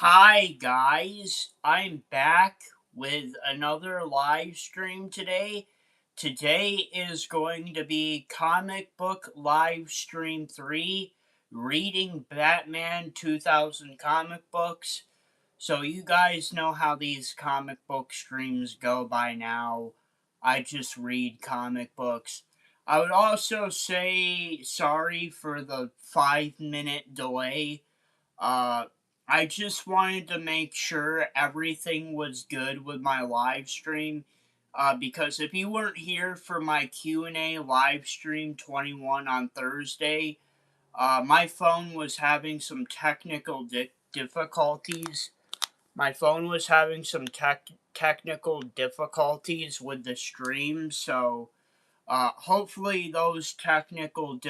Hi guys, I'm back with another live stream today. Today is going to be comic book live stream 3, reading Batman 2000 comic books. So you guys know how these comic book streams go by now. I just read comic books. I would also say sorry for the 5-minute delay. uh, I just wanted to make sure everything was good with my live stream. Because if you weren't here for my Q&A live stream 21 on Thursday, my phone was having some technical difficulties. My phone was having some technical difficulties with the stream, so hopefully those technical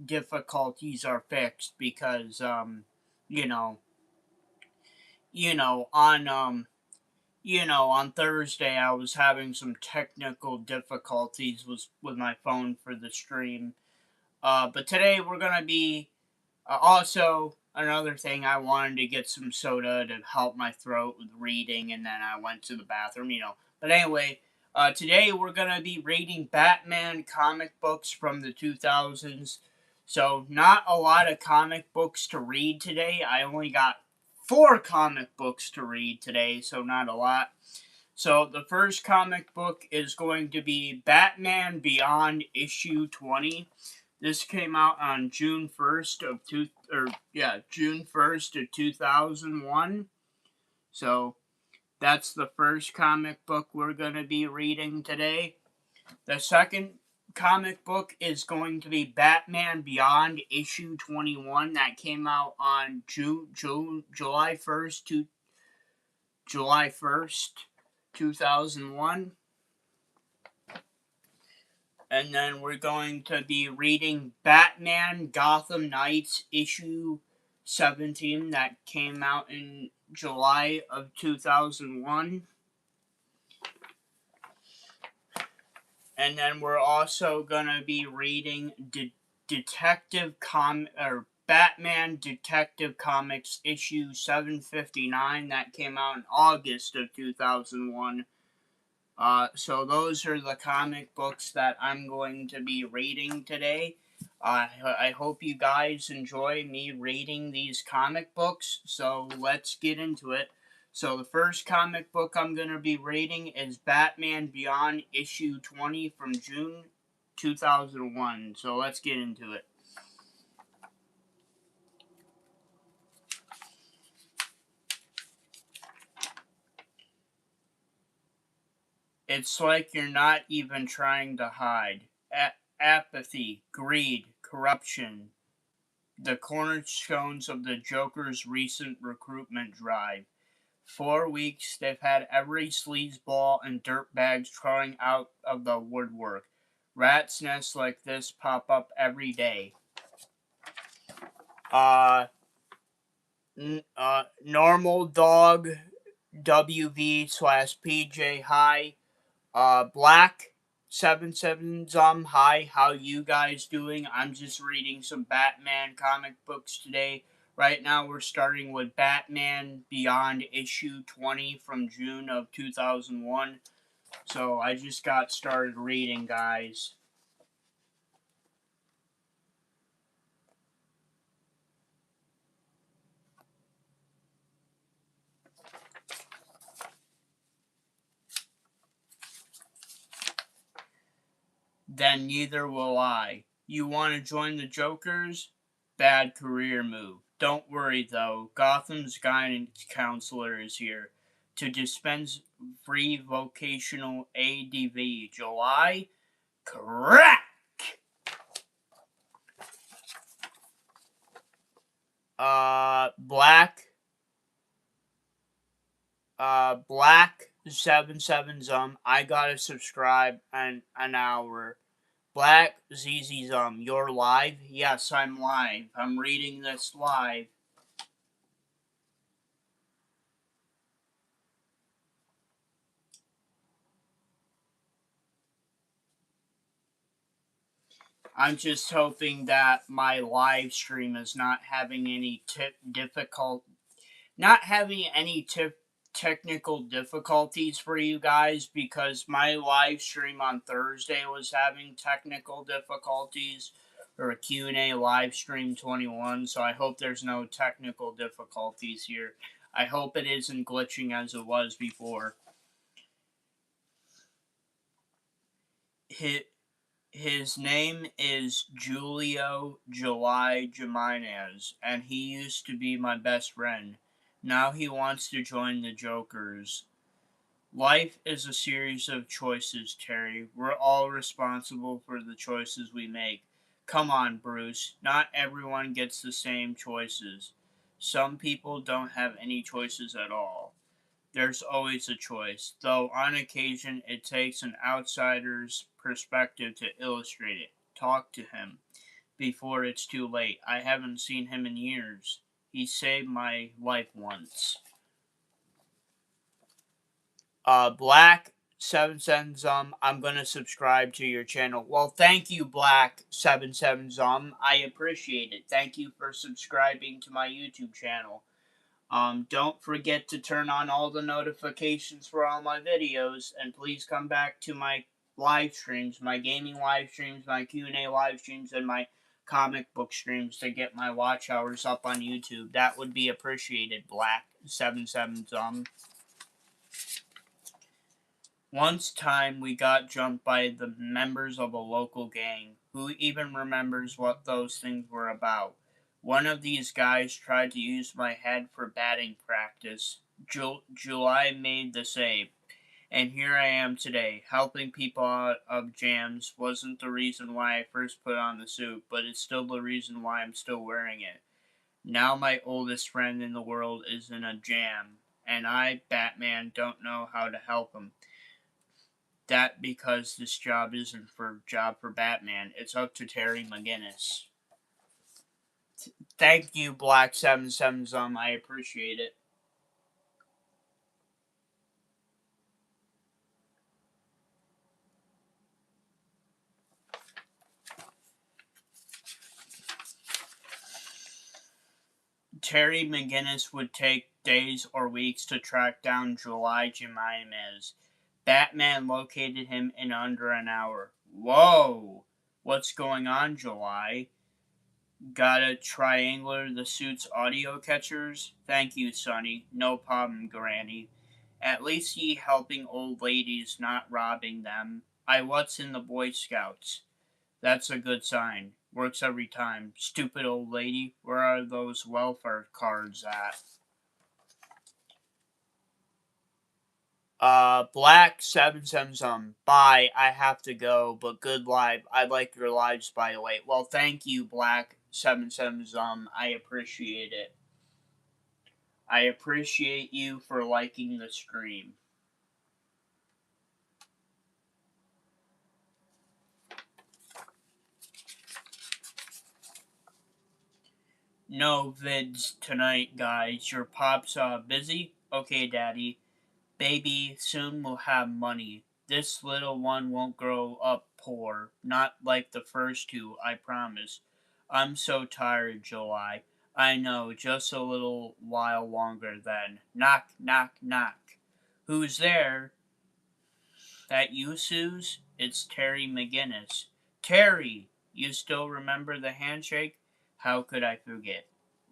difficulties are fixed because you know you know, on on Thursday I was having some technical difficulties with my phone for the stream. But today we're gonna be also another thing. I wanted to get some soda to help my throat with reading, and then I went to the bathroom. But anyway, today we're gonna be reading Batman comic books from the 2000s. So not a lot of comic books to read today. I only got 4 comic books to read today, so not a lot. So the first comic book is going to be Batman Beyond issue 20. This came out on June 1st of 2001. So that's the first comic book we're going to be reading today. The second comic book is going to be Batman Beyond issue 21. That came out on July 1st, 2001. And then we're going to be reading Batman Gotham Knights issue 17 that came out in July of 2001. And then we're also going to be reading Batman Detective Comics issue 759 that came out in August of 2001. So those are the comic books that I'm going to be reading today. I hope you guys enjoy me reading these comic books. So let's get into it. So the first comic book I'm going to be reading is Batman Beyond issue 20 from June 2001. So let's get into it. It's like you're not even trying to hide. Apathy, greed, corruption, the cornerstones of the Joker's recent recruitment drive. 4 weeks, they've had every sleazeball and dirtbags crawling out of the woodwork. Rats' nests like this pop up every day. Normal dog WV/PJ High. Black 77 Hi, how you guys doing? I'm just reading some Batman comic books today. Right now we're starting with Batman Beyond issue 20 from June of 2001. So I just got started reading, guys. Then neither will I. You want to join the Jokers? Bad career move. Don't worry though, Gotham's guidance counselor is here to dispense free vocational ADV. July? Crack! Black. Black 77 I gotta subscribe in an hour. Black ZZ you're live? Yes, I'm live. I'm reading this live. I'm just hoping that my live stream is not having any not having any technical difficulties for you guys because my live stream on Thursday was having technical difficulties, or a Q&A live stream 21, so I hope there's no technical difficulties here. I hope it isn't glitching as it was before. His name is Julio July Jimenez, and he used to be my best friend. Now he wants to join the Jokers. Life is a series of choices, Terry. We're all responsible for the choices we make. Come on, Bruce. Not everyone gets the same choices. Some people don't have any choices at all. There's always a choice, though on occasion it takes an outsider's perspective to illustrate it. Talk to him before it's too late. I haven't seen him in years. He saved my life once. Black 77 I'm gonna subscribe to your channel. Well, thank you, Black 77 I appreciate it. Thank you for subscribing to my YouTube channel. Don't forget to turn on all the notifications for all my videos, and please come back to my live streams, my gaming live streams, my Q&A live streams, and my comic book streams to get my watch hours up on YouTube. That would be appreciated, Black 77 Once time we got jumped by the members of a local gang. Who even remembers what those things were about? One of these guys tried to use my head for batting practice. July made the save. And here I am today. Helping people out of jams wasn't the reason why I first put on the suit, but it's still the reason why I'm still wearing it. Now my oldest friend in the world is in a jam, and I, Batman, don't know how to help him. That because this job isn't for Batman. It's up to Terry McGinnis. Thank you, Black 77 I appreciate it. Terry McGinnis would take days or weeks to track down July Jimenez. Batman located him in under an hour. Whoa! What's going on, July? Gotta triangular the suit's audio catchers? Thank you, Sonny. No problem, Granny. At least ye helping old ladies, not robbing them. I what's in the Boy Scouts. That's a good sign. Works every time. Stupid old lady, where are those welfare cards at? Black 77 bye. I have to go, but good live. I like your lives, by the way. Well, thank you, Black 77 I appreciate it. I appreciate you for liking the stream. No vids tonight, guys. Your pop's busy? Okay, Daddy. Baby, soon we'll have money. This little one won't grow up poor. Not like the first two, I promise. I'm so tired, July. I know, just a little while longer then. Knock, knock, knock. Who's there? That you, Suze? It's Terry McGinnis. Terry! You still remember the handshake? How could I forget?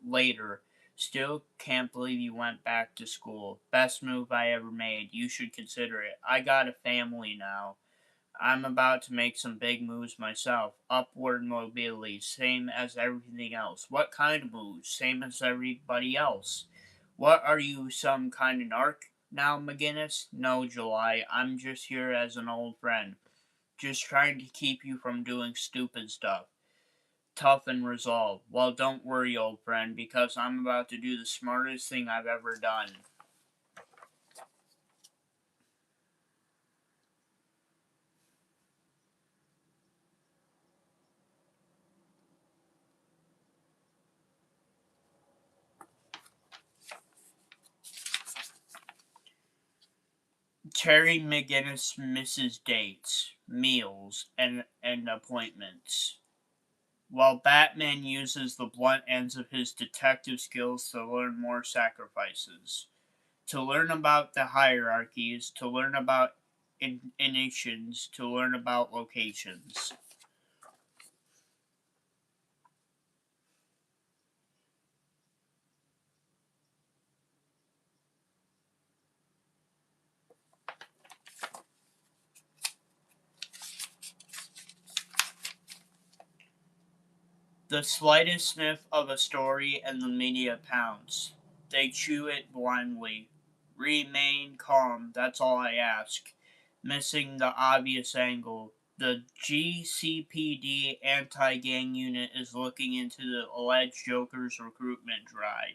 Later. Still can't believe you went back to school. Best move I ever made. You should consider it. I got a family now. I'm about to make some big moves myself. Upward mobility, same as everything else. What kind of moves? Same as everybody else. What are you, some kind of narc now, McGinnis? No, July. I'm just here as an old friend. Just trying to keep you from doing stupid stuff. Tough and resolved. Well, don't worry, old friend, because I'm about to do the smartest thing I've ever done. Terry McGinnis misses dates, meals, and appointments. while Batman uses the blunt ends of his detective skills to learn more sacrifices, to learn about the hierarchies, to learn about initiations, to learn about locations. The slightest sniff of a story and the media pounce. They chew it blindly. Remain calm, that's all I ask. Missing the obvious angle. The GCPD anti gang unit is looking into the alleged Joker's recruitment drive.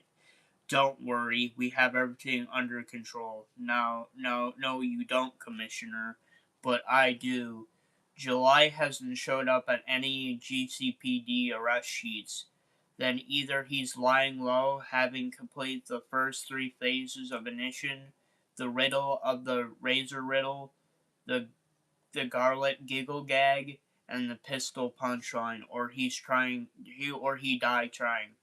Don't worry, we have everything under control. No, you don't, Commissioner. But I do. July hasn't showed up at any GCPD arrest sheets. Then either he's lying low, having completed the first three phases of Initiation, the riddle of the razor riddle, the garlic giggle gag, and the pistol punchline, or he died trying.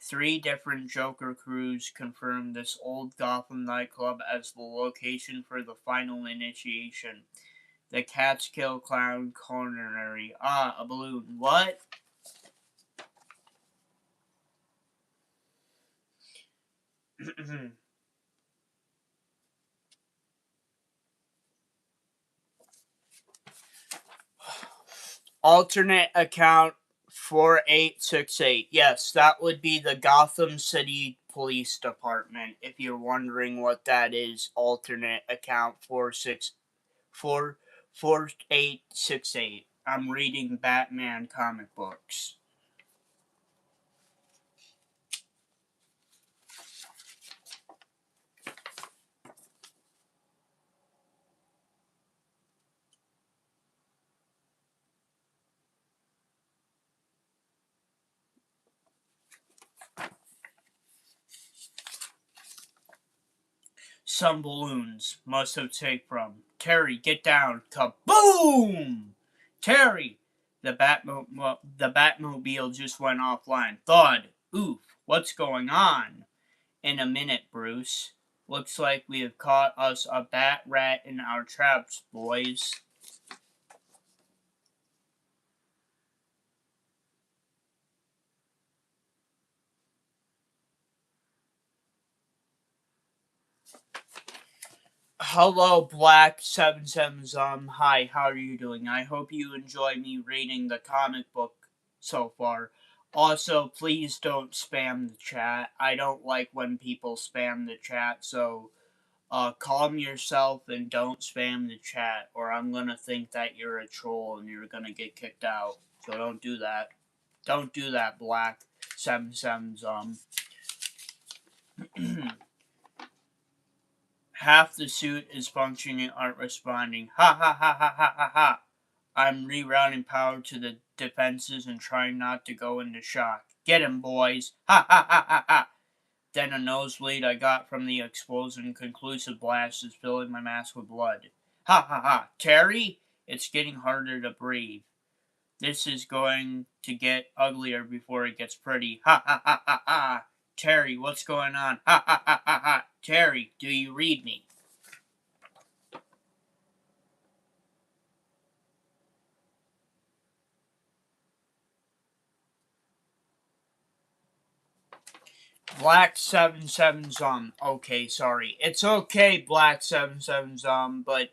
Three different Joker crews confirmed this old Gotham nightclub as the location for the final initiation. The Catskill Clown Culinary. Ah, a balloon. What? Alternate account 4868. Yes, that would be the Gotham City Police Department. If you're wondering what that is, alternate account 4868. I'm reading Batman comic books. Some balloons must have taken from. Terry, get down. Kaboom! Terry! The Batmobile just went offline. Thud. Oof. What's going on? In a minute, Bruce. Looks like we have caught us a bat rat in our traps, boys. Hello, Black77. Hi, how are you doing? I hope you enjoy me reading the comic book so far. Also, please don't spam the chat. I don't like when people spam the chat, so calm yourself and don't spam the chat, or I'm gonna think that you're a troll and you're gonna get kicked out. So don't do that. Don't do that, Black77. Half the suit is functioning, aren't responding. Ha ha ha ha ha ha ha. I'm rerouting power to the defenses and trying not to go into shock. Get him, boys. Ha ha ha ha ha. Then a nosebleed I got from the explosion. Conclusive blast is filling my mask with blood. Ha ha ha. Terry? It's getting harder to breathe. This is going to get uglier before it gets pretty. Ha ha ha ha ha. Terry, what's going on? Ha ha ha ha ha. Terry, do you read me? Black77 okay, sorry. It's okay, Black77 but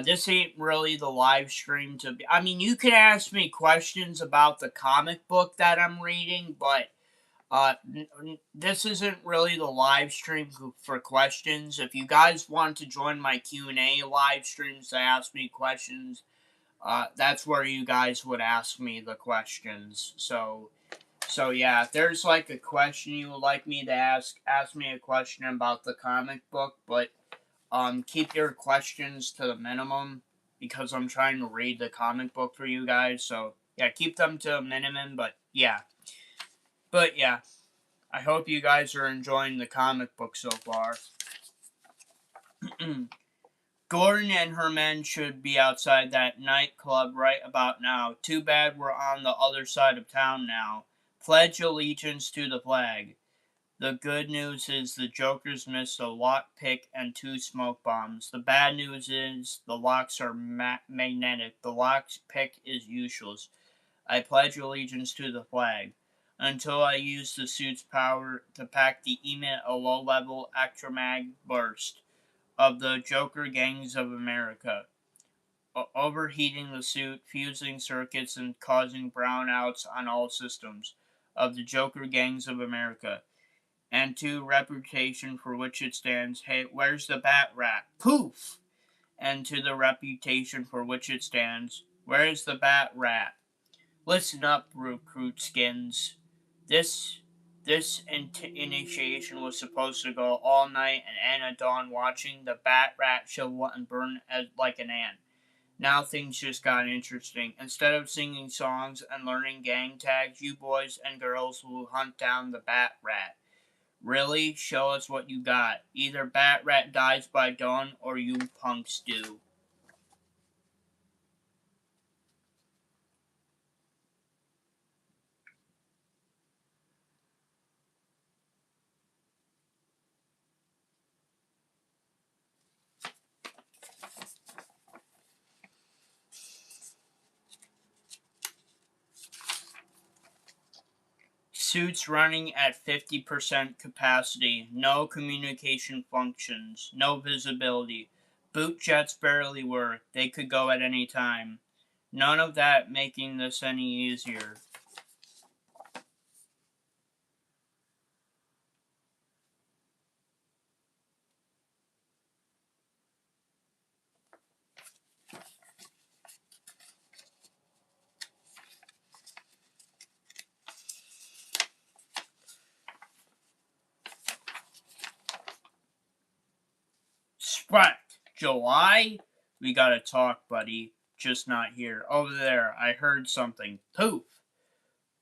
this ain't really the live stream to be. I mean, you can ask me questions about the comic book that I'm reading, but this isn't really the live stream for questions. If you guys want to join my Q&A live streams to ask me questions, that's where you guys would ask me the questions. So yeah, if there's like a question you would like me to ask me a question about the comic book, but keep your questions to the minimum because I'm trying to read the comic book for you guys. So yeah, keep them to a minimum, but yeah. I hope you guys are enjoying the comic book so far. Gordon and her men should be outside that nightclub right about now. Too bad we're on the other side of town now. Pledge allegiance to the flag. The good news is the Jokers missed a lockpick and 2 smoke bombs. The bad news is the locks are magnetic. The lockpick is useless. I pledge allegiance to the flag. Until I use the suit's power to pack the emit a low-level extramag burst of the Joker gangs of America, overheating the suit, fusing circuits, and causing brownouts on all systems of the Joker gangs of America. And to reputation for which it stands, hey, where's the bat rat? Poof! And to the reputation for which it stands, where's the bat rat? Listen up, recruit skins. This initiation was supposed to go all night and end at dawn watching the bat rat show and burn like an ant. Now things just got interesting. Instead of singing songs and learning gang tags, you boys and girls will hunt down the bat rat. Really? Show us what you got. Either bat rat dies by dawn or you punks do. Suits running at 50% capacity, no communication functions, no visibility. Boot jets barely work, they could go at any time. None of that making this any easier. Sprat! July? We gotta talk, buddy. Just not here. Over there, I heard something. Poof!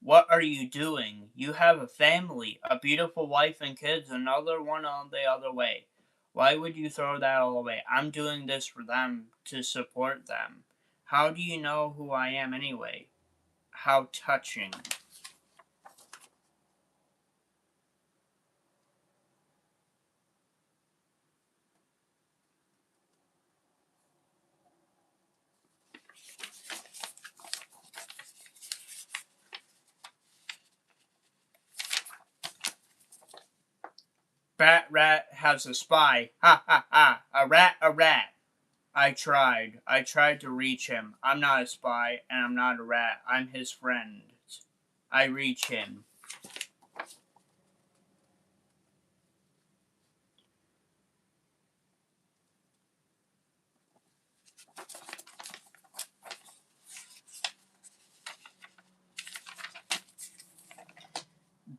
What are you doing? You have a family, a beautiful wife and kids, another one on the other way. Why would you throw that all away? I'm doing this for them, to support them. How do you know who I am anyway? How touching. Bat Rat has a spy. Ha ha ha. A rat, a rat. I tried. I tried to reach him. I'm not a spy, and I'm not a rat. I'm his friend. I reach him.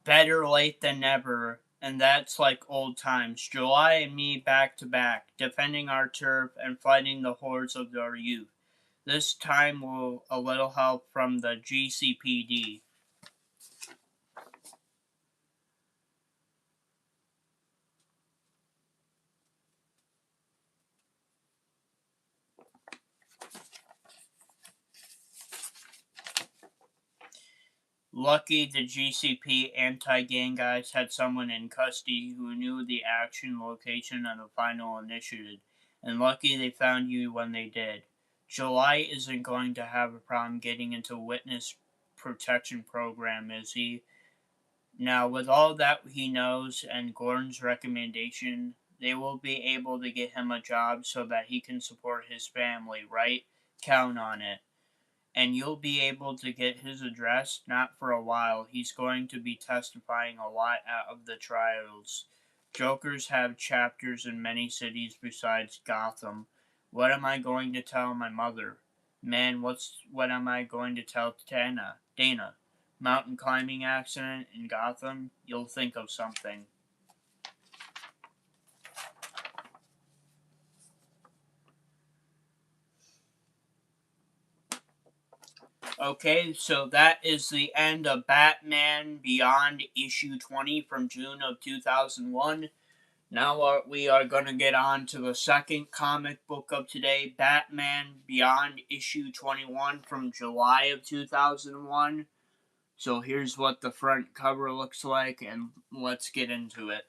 Better late than never, and that's like old times. July and me back to back, defending our turf and fighting the hordes of our youth. This time with a little help from the GCPD. Lucky the GCP anti-gang guys had someone in custody who knew the action location and the final initiative, and lucky they found you when they did. July isn't going to have a problem getting into witness protection program, is he? Now, with all that he knows and Gordon's recommendation, they will be able to get him a job so that he can support his family, right? Count on it. And you'll be able to get his address, not for a while. He's going to be testifying a lot out of the trials. Jokers have chapters in many cities besides Gotham. What am I going to tell my mother? Man, what am I going to tell Dana? Mountain climbing accident in Gotham? You'll think of something. Okay, so that is the end of Batman Beyond issue 20 from June of 2001. Now we are going to get on to the second comic book of today, Batman Beyond issue 21 from July of 2001. So here's what the front cover looks like, and let's get into it.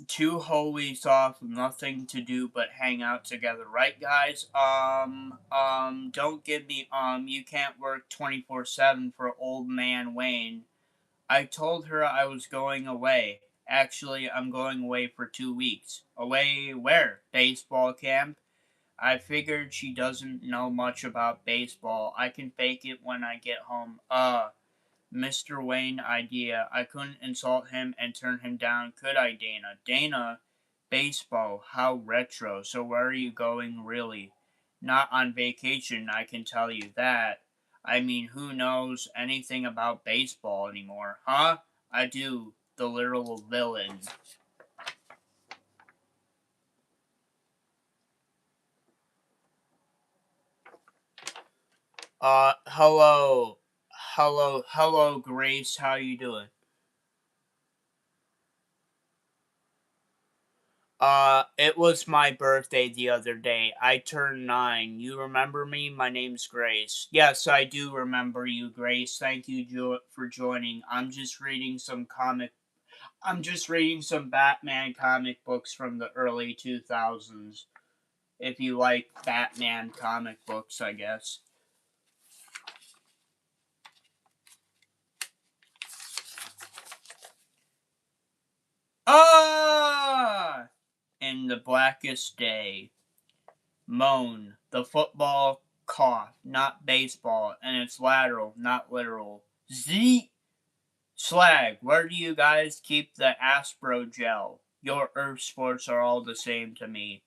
2 whole weeks off, nothing to do but hang out together, right guys? Don't give me, you can't work 24/7 for old man Wayne. I told her I was going away. Actually, I'm going away for 2 weeks. Away where? Baseball camp? I figured she doesn't know much about baseball. I can fake it when I get home. Mr. Wayne idea. I couldn't insult him and turn him down, could I, Dana? Dana, baseball, how retro. So where are you going, really? Not on vacation, I can tell you that. I mean, who knows anything about baseball anymore, huh? I do, the literal villain. Hello. Hello, Grace, how you doing? It was my birthday the other day. I turned 9. You remember me? My name's Grace. Yes, I do remember you, Grace. Thank you for joining. I'm just reading some Batman comic books from the early 2000s. If you like Batman comic books, I guess. Ah! In the blackest day. Moan, the football cough, not baseball, and it's lateral, not literal. Z Slag, where do you guys keep the Aspro gel? Your Earth sports are all the same to me.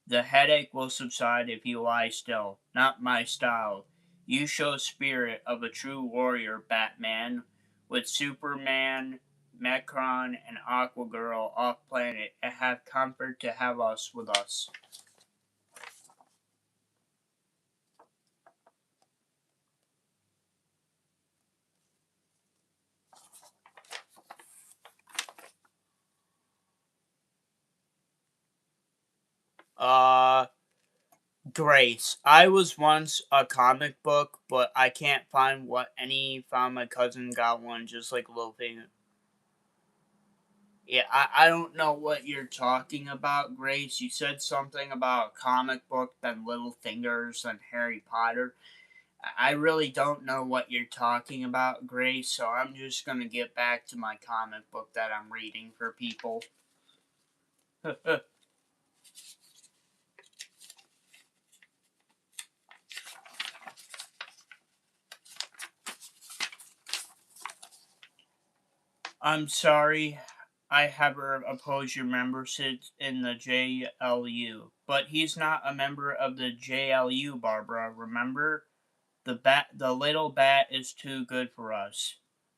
The headache will subside if you lie still. Not my style. You show spirit of a true warrior, Batman. With Superman, Macron, and Aquagirl off planet, and have comfort to have us with us. Uh, Grace. I was once a comic book, but I can't find what any. Found my cousin got one, just like Littlefinger. Yeah, I don't know what you're talking about, Grace. You said something about a comic book, then Littlefingers, and Harry Potter. I really don't know what you're talking about, Grace, so I'm just gonna get back to my comic book that I'm reading for people. I'm sorry, I have opposed your membership in the JLU, but he's not a member of the JLU, Barbara. Remember, the little bat is too good for us.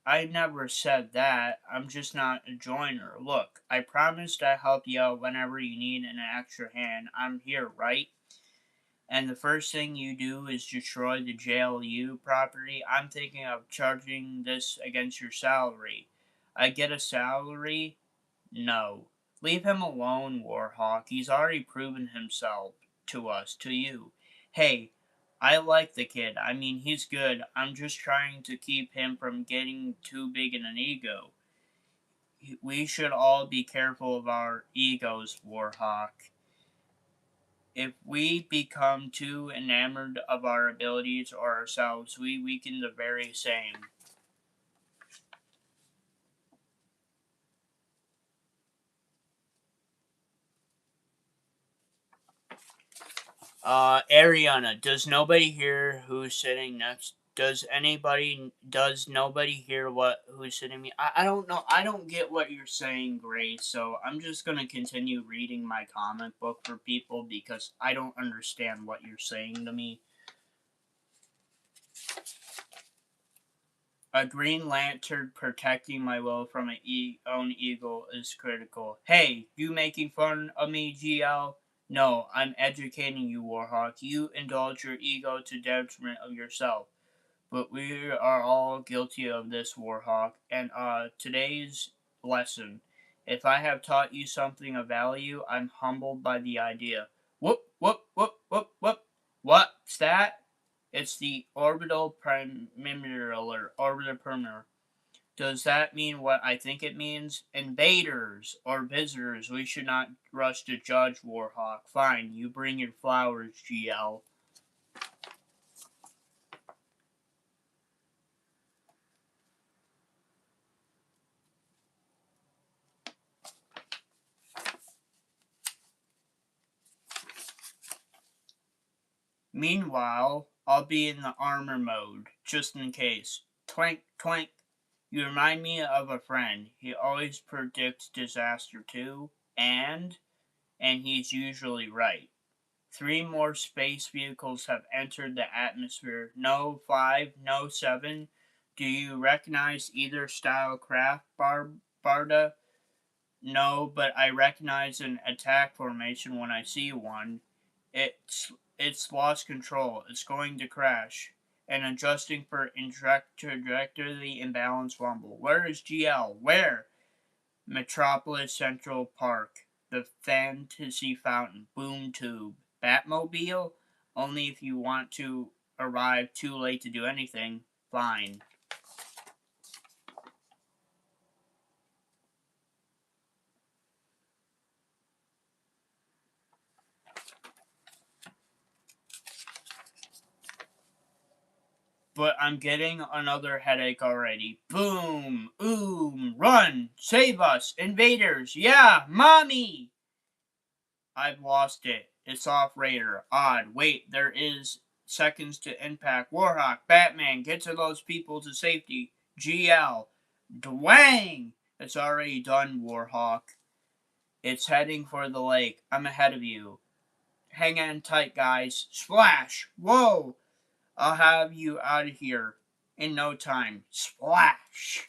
I never said that. I'm just not a joiner. Look, I promised I'd help you out whenever you need an extra hand. I'm here, right? And the first thing you do is destroy the JLU property. I'm thinking of charging this against your salary. I get a salary? No. Leave him alone, Warhawk. He's already proven himself to us, to you. Hey, I like the kid. I mean, he's good. I'm just trying to keep him from getting too big in an ego. We should all be careful of our egos, Warhawk. If we become too enamored of our abilities or ourselves, we weaken the very same. Ariana, does nobody hear who's sitting next? Does nobody hear what who's sitting me? I don't know. I don't get what you're saying, Grace. So I'm just gonna continue reading my comic book for people because I don't understand what you're saying to me. A Green Lantern protecting my will from an own eagle is critical. Hey, you making fun of me, GL? No, I'm educating you, Warhawk. You indulge your ego to detriment of yourself. But we are all guilty of this, Warhawk. And today's lesson. If I have taught you something of value, I'm humbled by the idea. Whoop, whoop, whoop, whoop, whoop. What's that? It's the orbital perimeter, or orbital perimeter. Does that mean what I think it means? Invaders or visitors, we should not rush to judge, Warhawk. Fine, you bring your flowers, GL. Meanwhile, I'll be in the armor mode, just in case. Twink, twink. You remind me of a friend. He always predicts disaster too, and he's usually right. 3 more space vehicles have entered the atmosphere. No 5, no 7. Do you recognize either style craft, Barda? No, but I recognize an attack formation when I see one. It's lost control. It's going to crash. And adjusting for trajectory imbalance rumble. Where is GL? Where? Metropolis Central Park. The Fantasy Fountain. Boom Tube. Batmobile? Only if you want to arrive too late to do anything. Fine. But I'm getting another headache already. Boom! Oom! Run! Save us! Invaders! Yeah! Mommy! I've lost it. It's off radar. Odd. Wait, there is seconds to impact. Warhawk, Batman, get to those people to safety. GL. Dwang! It's already done, Warhawk. It's heading for the lake. I'm ahead of you. Hang on tight, guys. Splash! Whoa! I'll have you out of here in no time. Splash!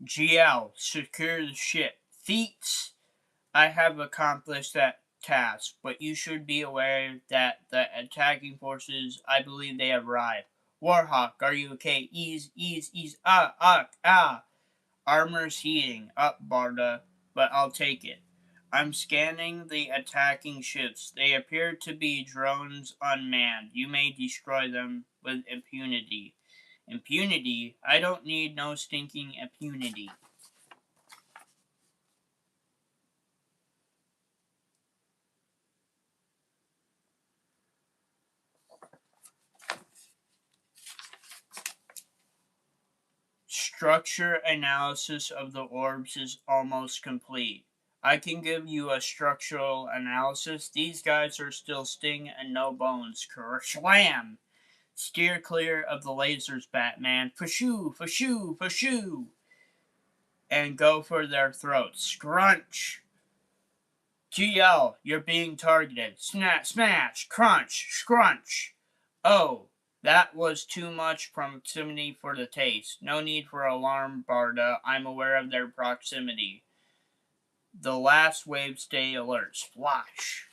GL, secure the ship. Feats, I have accomplished that task, but you should be aware that the attacking forces, I believe they have arrived. Warhawk, are you okay? Ease, ease, ease. Ah. Armor's heating up, Barda, but I'll take it. I'm scanning the attacking ships. They appear to be drones unmanned. You may destroy them with impunity. Impunity? I don't need no stinking impunity. Structure analysis of the orbs is almost complete. I can give you a structural analysis. These guys are still sting and no bones. Slam! Steer clear of the lasers, Batman. Fashoo, fashoo, fashoo! And go for their throats. Scrunch! GL, you're being targeted. Snap, smash, crunch, scrunch. Oh, that was too much proximity for the taste. No need for alarm, Barda. I'm aware of their proximity. The last wave, stay alert. Splash.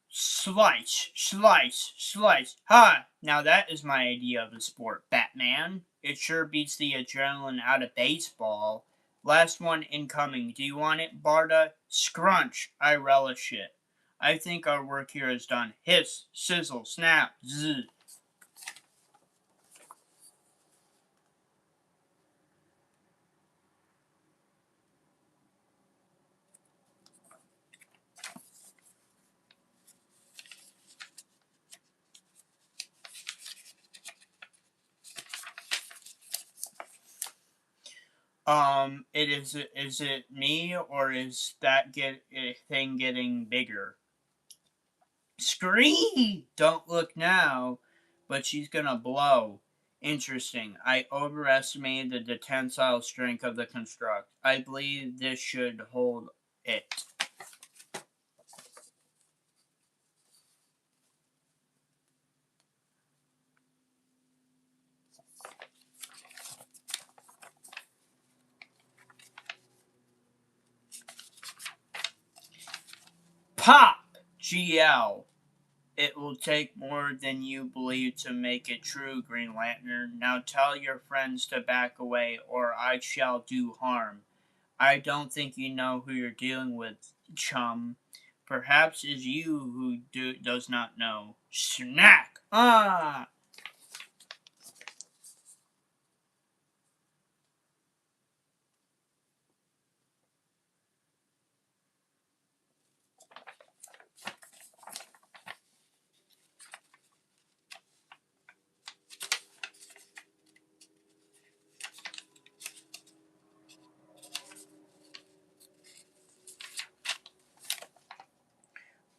Slice, slice, slice. Ha! Now that is my idea of a sport, Batman. It sure beats the adrenaline out of baseball. Last one incoming. Do you want it, Barda? Scrunch. I relish it. I think our work here is done. Hiss, sizzle, snap, zzz. Is it me or is that thing getting bigger? Scream! Don't look now, but she's gonna blow. Interesting. I overestimated the tensile strength of the construct. I believe this should hold it. Pop! GL. It will take more than you believe to make it true, Green Lantern. Now tell your friends to back away, or I shall do harm. I don't think you know who you're dealing with, chum. Perhaps it's you who does not know. Snack! Ah!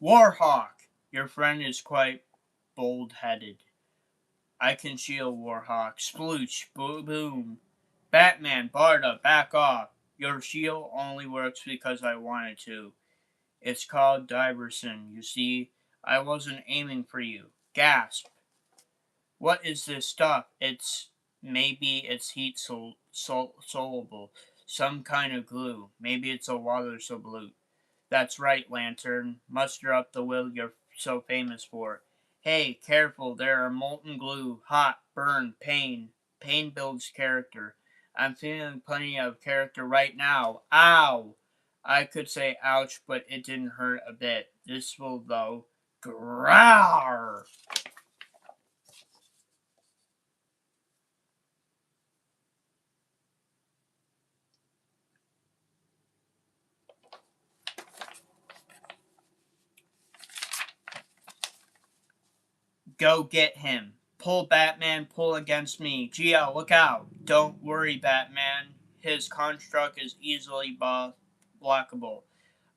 Warhawk! Your friend is quite bold-headed. I can shield Warhawk. Splooch! Boom! Batman, Barda, back off! Your shield only works because I wanted to. It's called Diverson. You see, I wasn't aiming for you. Gasp! What is this stuff? Maybe it's heat soluble, some kind of glue. Maybe it's a water solute. That's right, Lantern. Muster up the will you're so famous for. Hey, careful! There are molten glue, hot, burn, pain. Pain builds character. I'm feeling plenty of character right now. Ow! I could say ouch, but it didn't hurt a bit. This will though. Growl! Go get him. Pull, Batman, pull against me. GL, look out. Don't worry, Batman. His construct is easily blockable.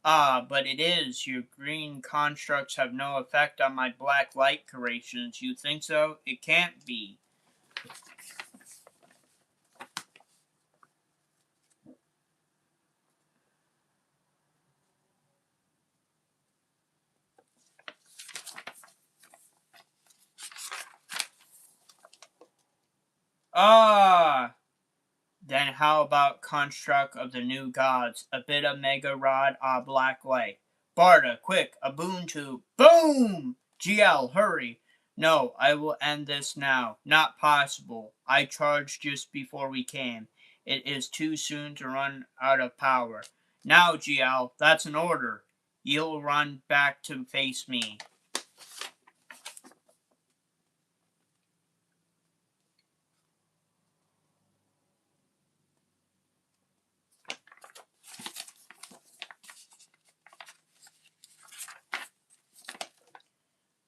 Ah, but it is. Your green constructs have no effect on my black light creations. You think so? It can't be. Ah! Then how about construct of the new gods? A bit of mega rod, black light. Barda, quick, a boon tube. Boom! GL, hurry. No, I will end this now. Not possible. I charged just before we came. It is too soon to run out of power. Now, GL, that's an order. You'll run back to face me.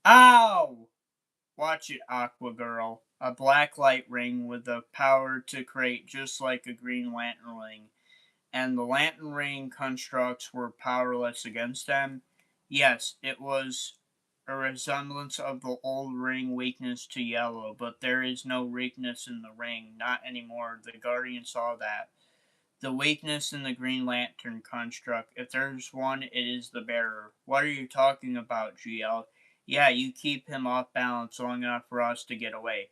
Ow! Watch it, Aqua Girl. A black light ring with the power to create just like a Green Lantern ring. And the Lantern ring constructs were powerless against them. Yes, it was a resemblance of the old ring weakness to yellow, but there is no weakness in the ring, not anymore. The Guardian saw that. The weakness in the Green Lantern construct, if there's one, it is the bearer. What are you talking about, GL? Yeah, you keep him off balance long enough for us to get away.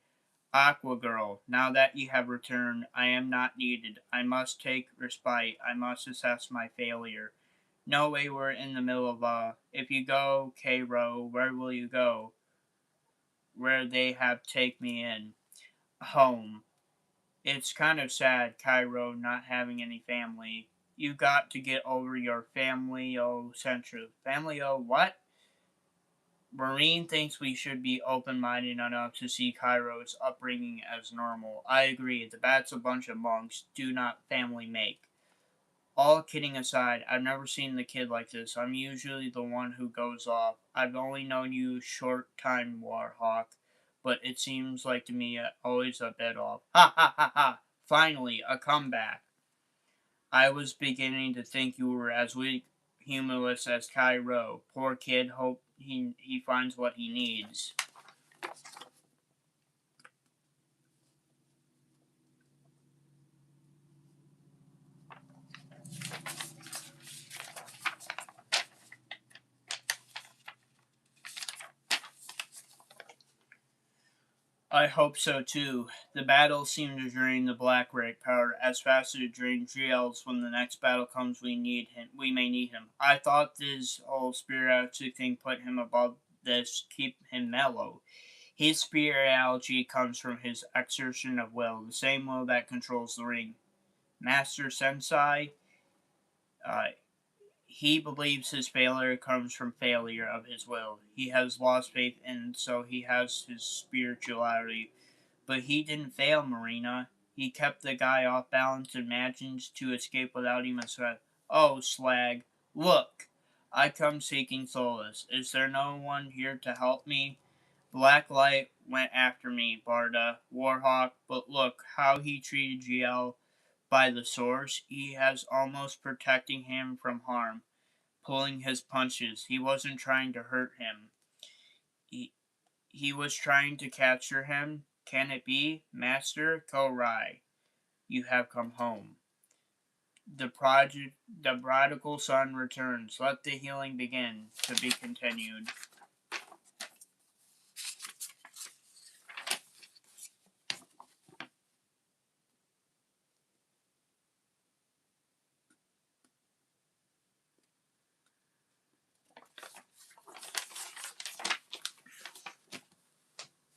Aqua Girl, now that you have returned, I am not needed. I must take respite. I must assess my failure. No way we're in the middle of if you go, K-Row, where will you go? Where they have take me in. Home. It's kind of sad, Cairo, not having any family. You got to get over your family-o central. Family-o what? Marine thinks we should be open-minded enough to see Cairo's upbringing as normal. I agree, the bat's a bunch of monks. Do not family make. All kidding aside, I've never seen the kid like this. I'm usually the one who goes off. I've only known you short time, Warhawk, but it seems like to me always a bit off. Ha ha ha ha! Finally, a comeback. I was beginning to think you were as weak, humorless as Cairo. Poor kid, hope he finds what he needs. I hope so too. The battle seemed to drain the Black Ray power as fast as it drained GL's. When the next battle comes, we need him. We may need him. I thought this whole spirituality thing put him above this, keep him mellow. His spirituality comes from his exertion of will, the same will that controls the ring. Master Sensei, uh, he believes his failure comes from failure of his will. He has lost faith, and so he has his spirituality. But he didn't fail, Marina. He kept the guy off balance and managed to escape without even a sweat. Oh, slag. Look, I come seeking solace. Is there no one here to help me? Black Light went after me, Barda, Warhawk, but look how he treated GL by the source. He has almost protecting him from harm, pulling his punches. He wasn't trying to hurt him. He, he was trying to capture him. Can it be? Master Korai, you have come home. The prodigal son returns. Let the healing begin. To be continued.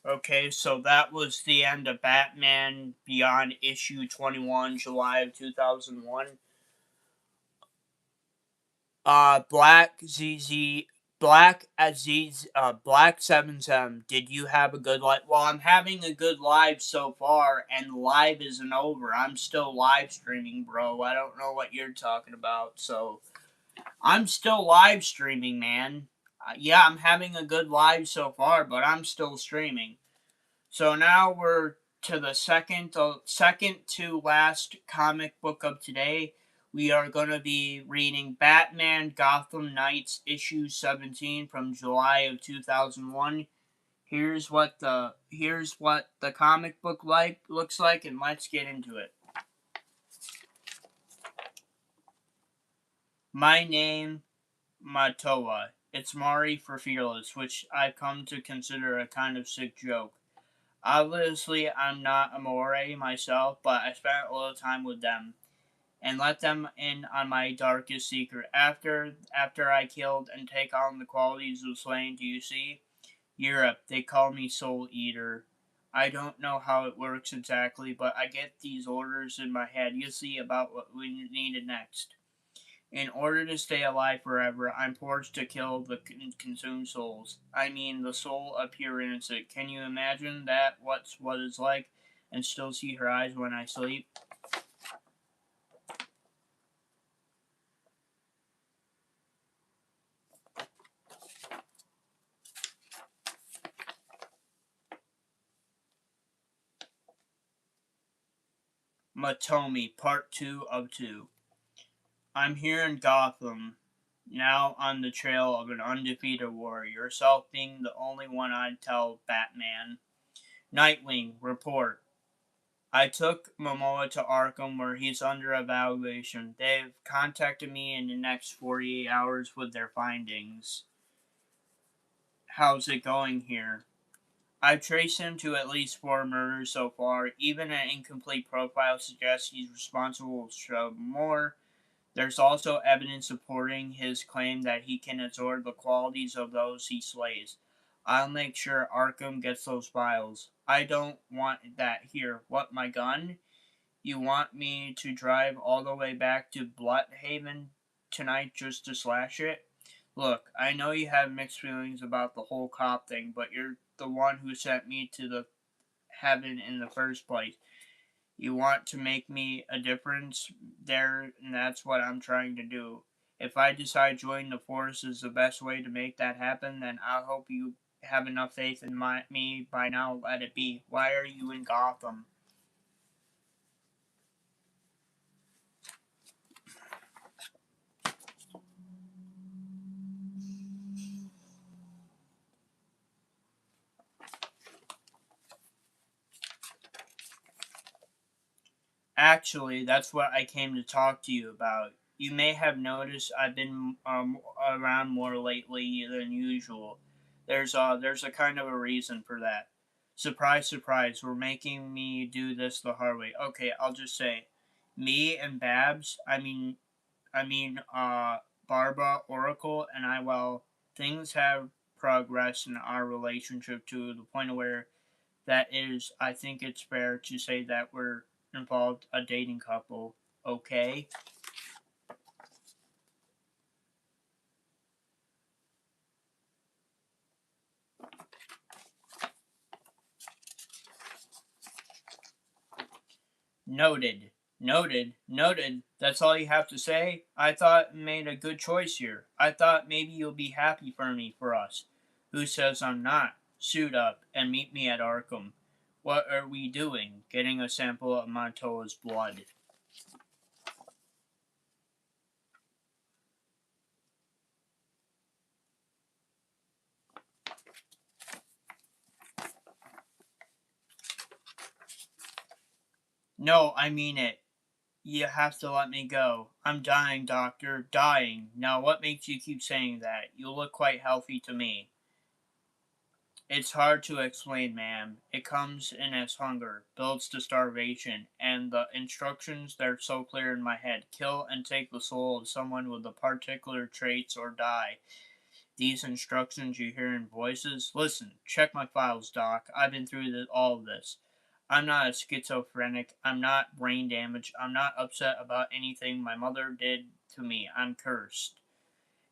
Okay, so that was the end of Batman Beyond issue 21, July of 2001. Black ZZ, Black Aziz, Black 77, did you have a good live? Well, I'm having a good live so far, and live isn't over. I'm still live streaming, bro. I don't know what you're talking about, so I'm still live streaming, man. Yeah, I'm having a good live so far, but I'm still streaming. So now we're to the second to last comic book of today. We are going to be reading Batman Gotham Knights issue 17 from July of 2001. Here's what the comic book looks like, and let's get into it. My name, Matoa. It's Mari for Fearless, which I've come to consider a kind of sick joke. Obviously, I'm not a Moray myself, but I spent a little time with them and let them in on my darkest secret. After I killed and take on the qualities of slain, do you see? Europe, they call me Soul Eater. I don't know how it works exactly, but I get these orders in my head, you see, about what we needed next. In order to stay alive forever, I'm forced to kill the consumed souls. I mean, the soul appear innocent. Can you imagine that? What's what it's like, and still see her eyes when I sleep? Matomi, Part 2 of 2. I'm here in Gotham, now on the trail of an undefeated warrior, yourself being the only one I'd tell Batman. Nightwing, report. I took Momoa to Arkham where he's under evaluation. They've contacted me in the next 48 hours with their findings. How's it going here? I've traced him to at least 4 murders so far. Even an incomplete profile suggests he's responsible for more. There's also evidence supporting his claim that he can absorb the qualities of those he slays. I'll make sure Arkham gets those files. I don't want that here. What, my gun? You want me to drive all the way back to Bloodhaven tonight just to slash it? Look, I know you have mixed feelings about the whole cop thing, but you're the one who sent me to the heaven in the first place. You want to make me a difference there, and that's what I'm trying to do. If I decide joining the force is the best way to make that happen, then I hope you have enough faith in me by now. Let it be. Why are you in Gotham? Actually, that's what I came to talk to you about. You may have noticed I've been around more lately than usual. There's a kind of a reason for that. Surprise, surprise, we're making me do this the hard way. Okay, I'll just say, me and Babs, Barbara, Oracle, and I. Well, things have progressed in our relationship to the point where that is, I think it's fair to say that we're involved a dating couple. Okay. Noted. Noted. Noted. That's all you have to say? I thought you made a good choice here. I thought maybe you'll be happy for me, for us. Who says I'm not? Suit up and meet me at Arkham. What are we doing? Getting a sample of Montoya's blood. No, I mean it. You have to let me go. I'm dying, doctor. Dying. Now, what makes you keep saying that? You look quite healthy to me. It's hard to explain, ma'am. It comes in as hunger, builds to starvation, and the instructions they're so clear in my head. Kill and take the soul of someone with the particular traits or die. These instructions you hear in voices? Listen, check my files, Doc. I've been through all of this. I'm not a schizophrenic. I'm not brain damaged. I'm not upset about anything my mother did to me. I'm cursed.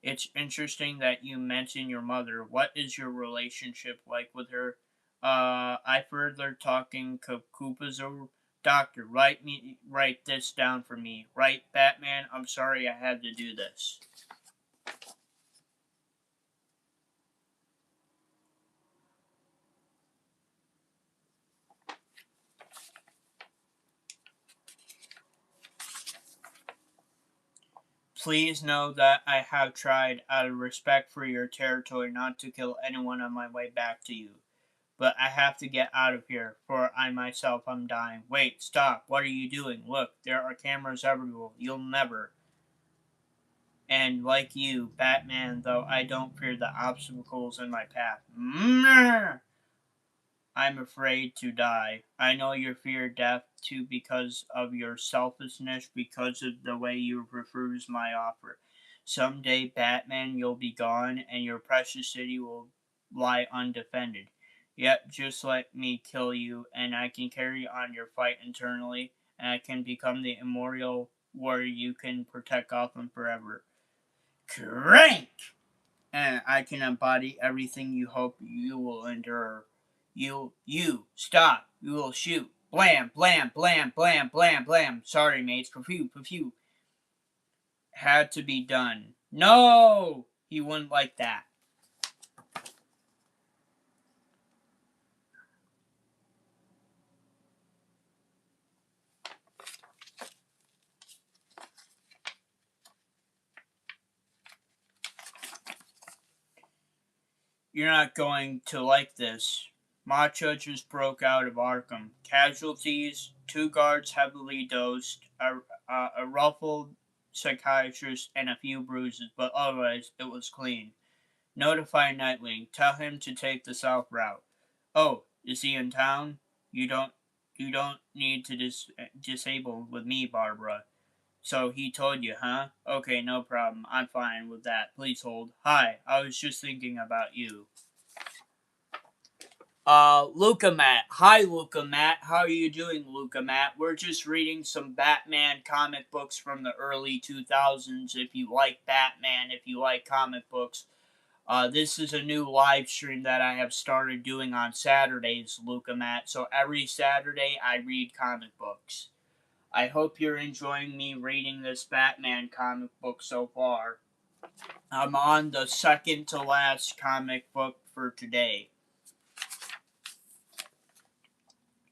It's interesting that you mention your mother. What is your relationship like with her? I further talking Koopa's doctor. Write this down for me. Right, Batman. I'm sorry I had to do this. Please know that I have tried, out of respect for your territory, not to kill anyone on my way back to you. But I have to get out of here, for I myself am dying. Wait, stop. What are you doing? Look, there are cameras everywhere. You'll never. And like you, Batman, though I don't fear the obstacles in my path. I'm afraid to die. I know you fear death too because of your selfishness, because of the way you refuse my offer. Someday, Batman, you'll be gone and your precious city will lie undefended. Yet, just let me kill you, and I can carry on your fight internally, and I can become the immortal warrior you can protect Gotham forever. Crank! And I can embody everything you hope you will endure. Stop. You will shoot. Blam, blam, blam, blam, blam, blam. Sorry, mates. Perfume. Had to be done. No! He wouldn't like that. You're not going to like this. Macha just broke out of Arkham. Casualties, two guards heavily dosed, a ruffled psychiatrist, and a few bruises, but otherwise it was clean. Notify Nightwing. Tell him to take the south route. Oh, is he in town? You don't you don't need to disable with me, Barbara. So he told you, huh? Okay, no problem. I'm fine with that. Please hold. Hi, I was just thinking about you. Luca Matt. Hi, Luca Matt. How are you doing, Luca Matt? We're just reading some Batman comic books from the early 2000s. If you like Batman, if you like comic books, this is a new live stream that I have started doing on Saturdays, Luca Matt. So every Saturday I read comic books. I hope you're enjoying me reading this Batman comic book so far. I'm on the second to last comic book for today.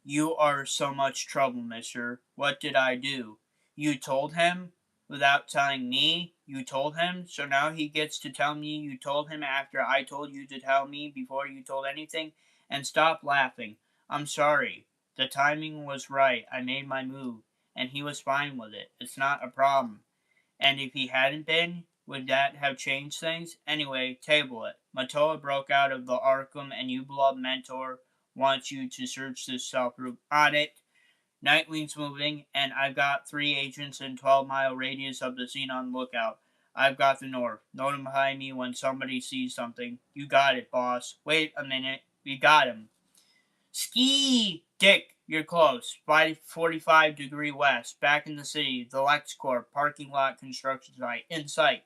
You are so much trouble, mister. What did I do? You told him? Without telling me? You told him? So now he gets to tell me you told him after I told you to tell me before you told anything? And stop laughing. I'm sorry. The timing was right. I made my move. and he was fine with it. It's not a problem. And if he hadn't been, would that have changed things? Anyway, table it. Matoa broke out of the Arkham, and U-Blood Mentor wants you to search this cell group. On it. Nightwing's moving, and I've got 3 agents in 12-mile radius of the scene on lookout. I've got the north. Notify me when somebody sees something. You got it, boss. Wait a minute. We got him. Ski! Dick, you're close. 545 degree west. Back in the city. The LexCorp parking lot construction site. In sight.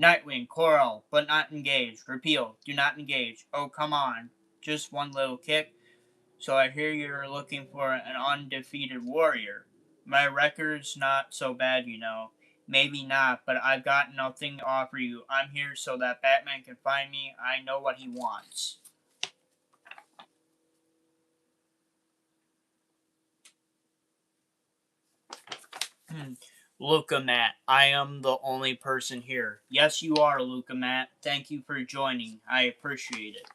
Nightwing, Coral, but not engaged. Repeal. Do not engage. Oh, come on. Just one little kick. So I hear you're looking for an undefeated warrior. My record's not so bad, you know. Maybe not, but I've got nothing to offer you. I'm here so that Batman can find me. I know what he wants. Luca Matt, I am the only person here. Yes, you are, Luca Matt. Thank you for joining. I appreciate it.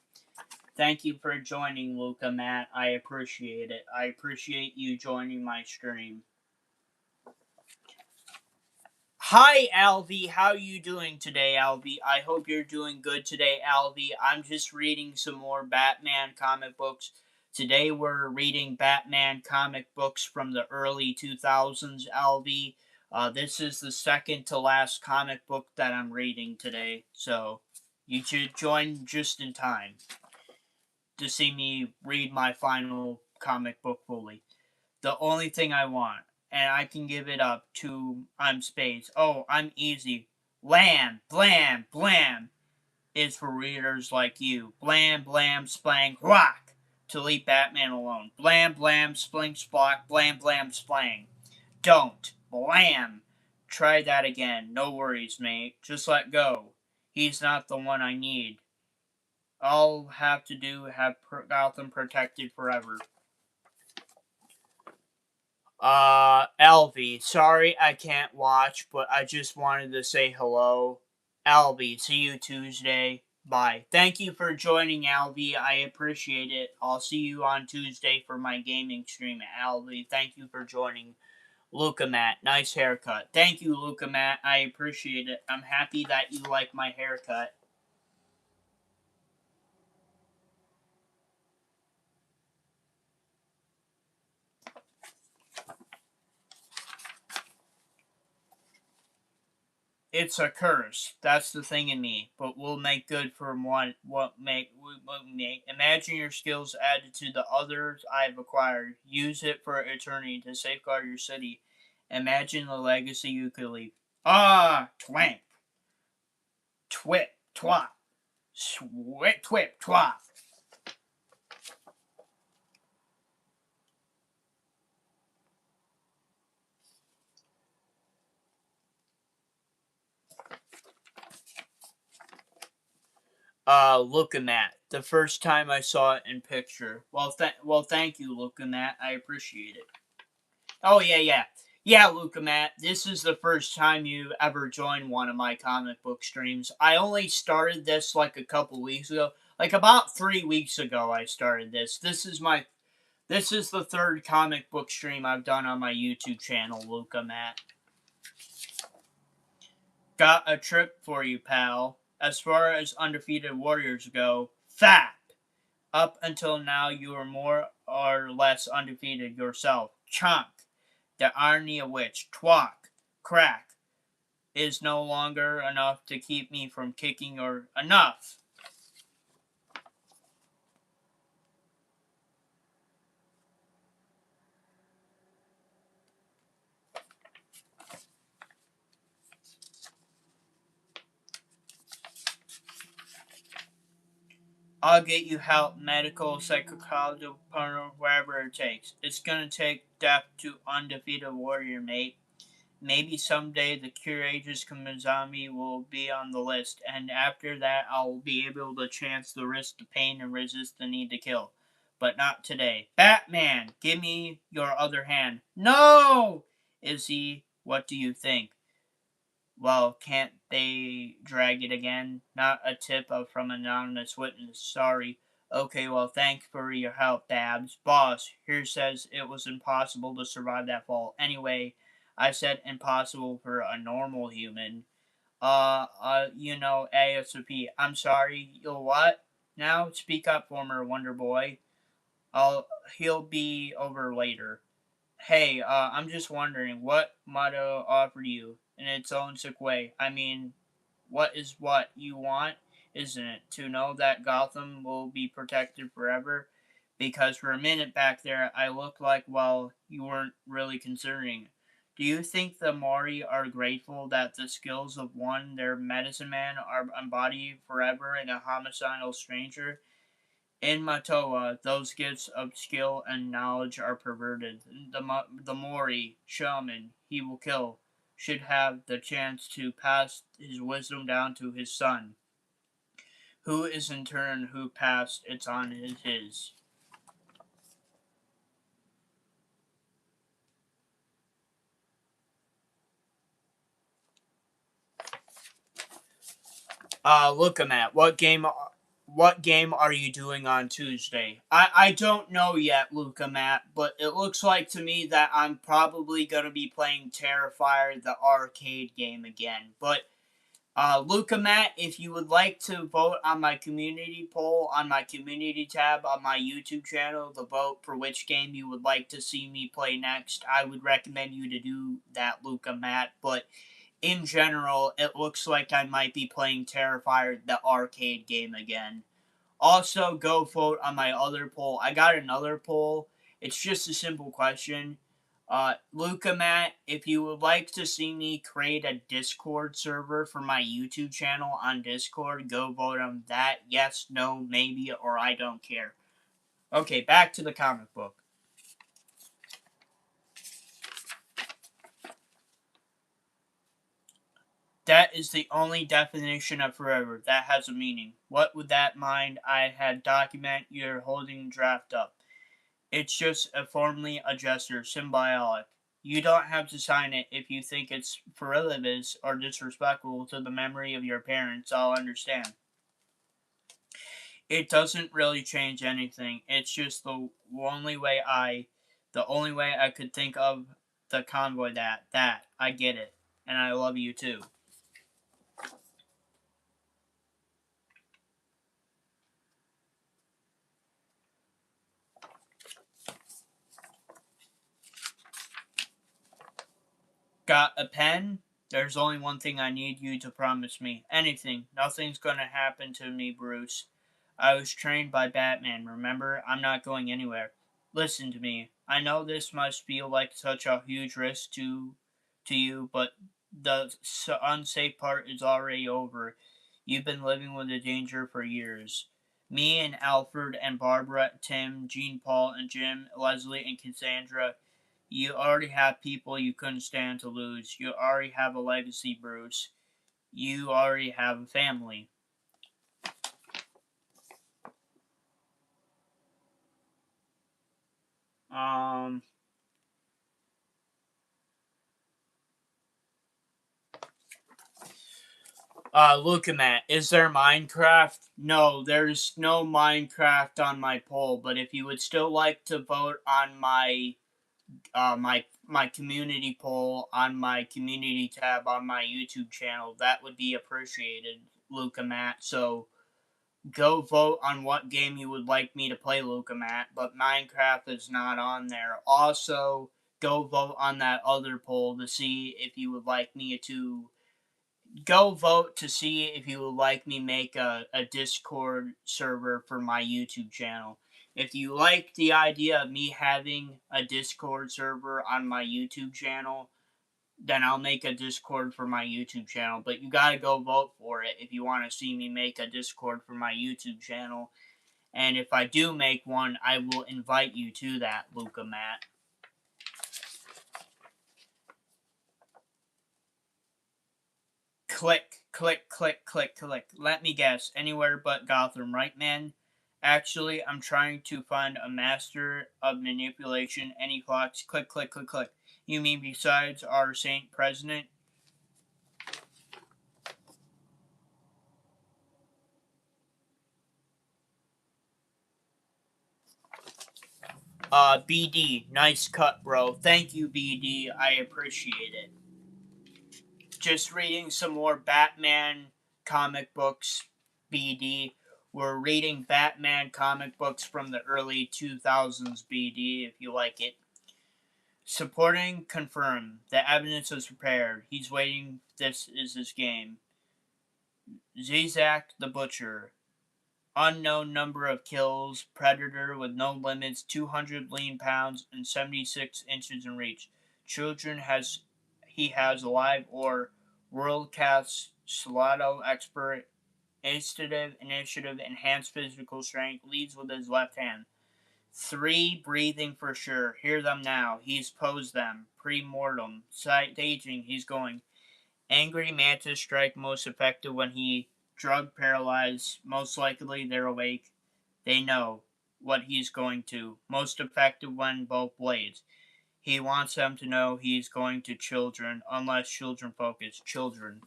Thank you for joining, Luca Matt. I appreciate it. I appreciate you joining my stream. Hi, Alvy. How you doing today, Alvy? I hope you're doing good today, Alvy. I'm just reading some more Batman comic books. Today we're reading Batman comic books from the early 2000s, Alvy. This is the second to last comic book that I'm reading today, so you should join just in time to see me read my final comic book fully. The only thing I want, and I can give it up to I'm Spades. Oh, I'm easy. Blam, blam, blam is for readers like you. Blam, blam, splang, rock to leave Batman alone. Blam, blam, spling, splock, blam, blam, splang. Don't. Blam. Try that again. No worries, mate. Just let go. He's not the one I need. I'll have to do have Gotham protected forever. Alvy, sorry I can't watch, but I just wanted to say hello. Alvy, see you Tuesday. Bye. Thank you for joining, Alvy. I appreciate it. I'll see you on Tuesday for my gaming stream, Alvy. Thank you for joining. Luca Matt, nice haircut. Thank you, Luca Matt. I appreciate it. I'm happy that you like my haircut. It's a curse. That's the thing in me. But we'll make good for what make. Imagine your skills added to the others I've acquired. Use it for eternity to safeguard your city. Imagine the legacy you could leave. Ah, twank, twip, twop, swip, twip, twop. Looking at the first time I saw it in picture. Well, thank you, looking at. I appreciate it. Oh yeah, Luca Matt. This is the first time you ever joined one of my comic book streams. I only started this like a couple weeks ago, like about 3 weeks ago. I started this. This is the third comic book stream I've done on my YouTube channel, Luca Matt. Got a trip for you, pal. As far as undefeated warriors go, fat. Up until now, you are more or less undefeated yourself. Chunk. The irony of which, twack, crack, is no longer enough to keep me from kicking or enough. I'll get you help, medical, psychological, wherever it takes. It's gonna take death to undefeated warrior, mate. Maybe someday the Courageous Zombie will be on the list, and after that I'll be able to chance the risk, the pain, and resist the need to kill. But not today. Batman, give me your other hand. No! Izzy, what do you think? Well, can't they drag it again? Not a tip from anonymous witness. Sorry. Okay, well, thanks for your help, Babs. Boss, here says it was impossible to survive that fall. Anyway, I said impossible for a normal human. ASAP. I'm sorry, you'll what? Now, speak up, former Wonder Boy. He'll be over later. Hey, I'm just wondering, what motto offered you in its own sick way? I mean, what is what you want, isn't it? To know that Gotham will be protected forever? Because for a minute back there, I looked like, well, you weren't really considering. Do you think the Mori are grateful that the skills of one, their medicine man, are embodied forever in a homicidal stranger? In Matoa, those gifts of skill and knowledge are perverted. The Mori shaman he will kill should have the chance to pass his wisdom down to his son, who is in turn who passed it on his. Look, Matt, what game are you doing on Tuesday? I don't know yet, Luca Matt, but it looks like to me that I'm probably gonna be playing Terrifier, the arcade game again. But Luca Matt, if you would like to vote on my community poll on my community tab on my YouTube channel, the vote for which game you would like to see me play next, I would recommend you to do that, Luca Matt. But in general, it looks like I might be playing Terrifier, the arcade game again. Also, go vote on my other poll. I got another poll. It's just a simple question. Luca Matt, if you would like to see me create a Discord server for my YouTube channel on Discord, go vote on that. Yes, no, maybe, or I don't care. Okay, back to the comic book. That is the only definition of forever that has a meaning. What would that mind I had document you're holding draft up? It's just a formally a gesture, symbolic. You don't have to sign it if you think it's frivolous or disrespectful to the memory of your parents. I'll understand. It doesn't really change anything. It's just the only way I could think of the convoy that I get it, and I love you too. Got a pen? There's only one thing I need you to promise me. Anything. Nothing's gonna happen to me, Bruce. I was trained by Batman, remember? I'm not going anywhere. Listen to me. I know this must feel like such a huge risk to you, but the unsafe part is already over. You've been living with the danger for years. Me and Alfred and Barbara, Tim, Jean Paul and Jim, Leslie and Cassandra, you already have people you couldn't stand to lose. You already have a legacy, Bruce. You already have a family. Um, look at that. Is there Minecraft? No, there's no Minecraft on my poll. But if you would still like to vote on my community poll on my community tab on my YouTube channel, that would be appreciated, Luca Matt. So go vote on what game you would like me to play, Luca Matt, but Minecraft is not on there. Also, go vote on that other poll to see if you would like me to go vote to see if you would like me make a Discord server for my YouTube channel. If you like the idea of me having a Discord server on my YouTube channel, then I'll make a Discord for my YouTube channel. But you gotta go vote for it if you want to see me make a Discord for my YouTube channel. And if I do make one, I will invite you to that, Luca Matt. Click, click, click, click, click. Let me guess. Anywhere but Gotham, right, man? Actually, I'm trying to find a master of manipulation. Any clocks? Click, click, click, click. You mean besides our Saint President? BD, nice cut, bro. Thank you, BD. I appreciate it. Just reading some more Batman comic books, BD. We're reading Batman comic books from the early 2000s, BD, if you like it. Supporting confirmed. The evidence is prepared. He's waiting. This is his game. Zizak the Butcher. Unknown number of kills. Predator with no limits. 200 lean pounds and 76 inches in reach. Children he has alive or world class Salado expert. Initiative, enhanced physical strength. Leads with his left hand. 3 breathing for sure. Hear them now. He's posed them. Pre-mortem. Staging. He's going. Angry mantis strike most effective when he drug paralyzed. Most likely they're awake. They know what he's going to. Most effective when both blades. He wants them to know he's going to children, unless children focus. Children.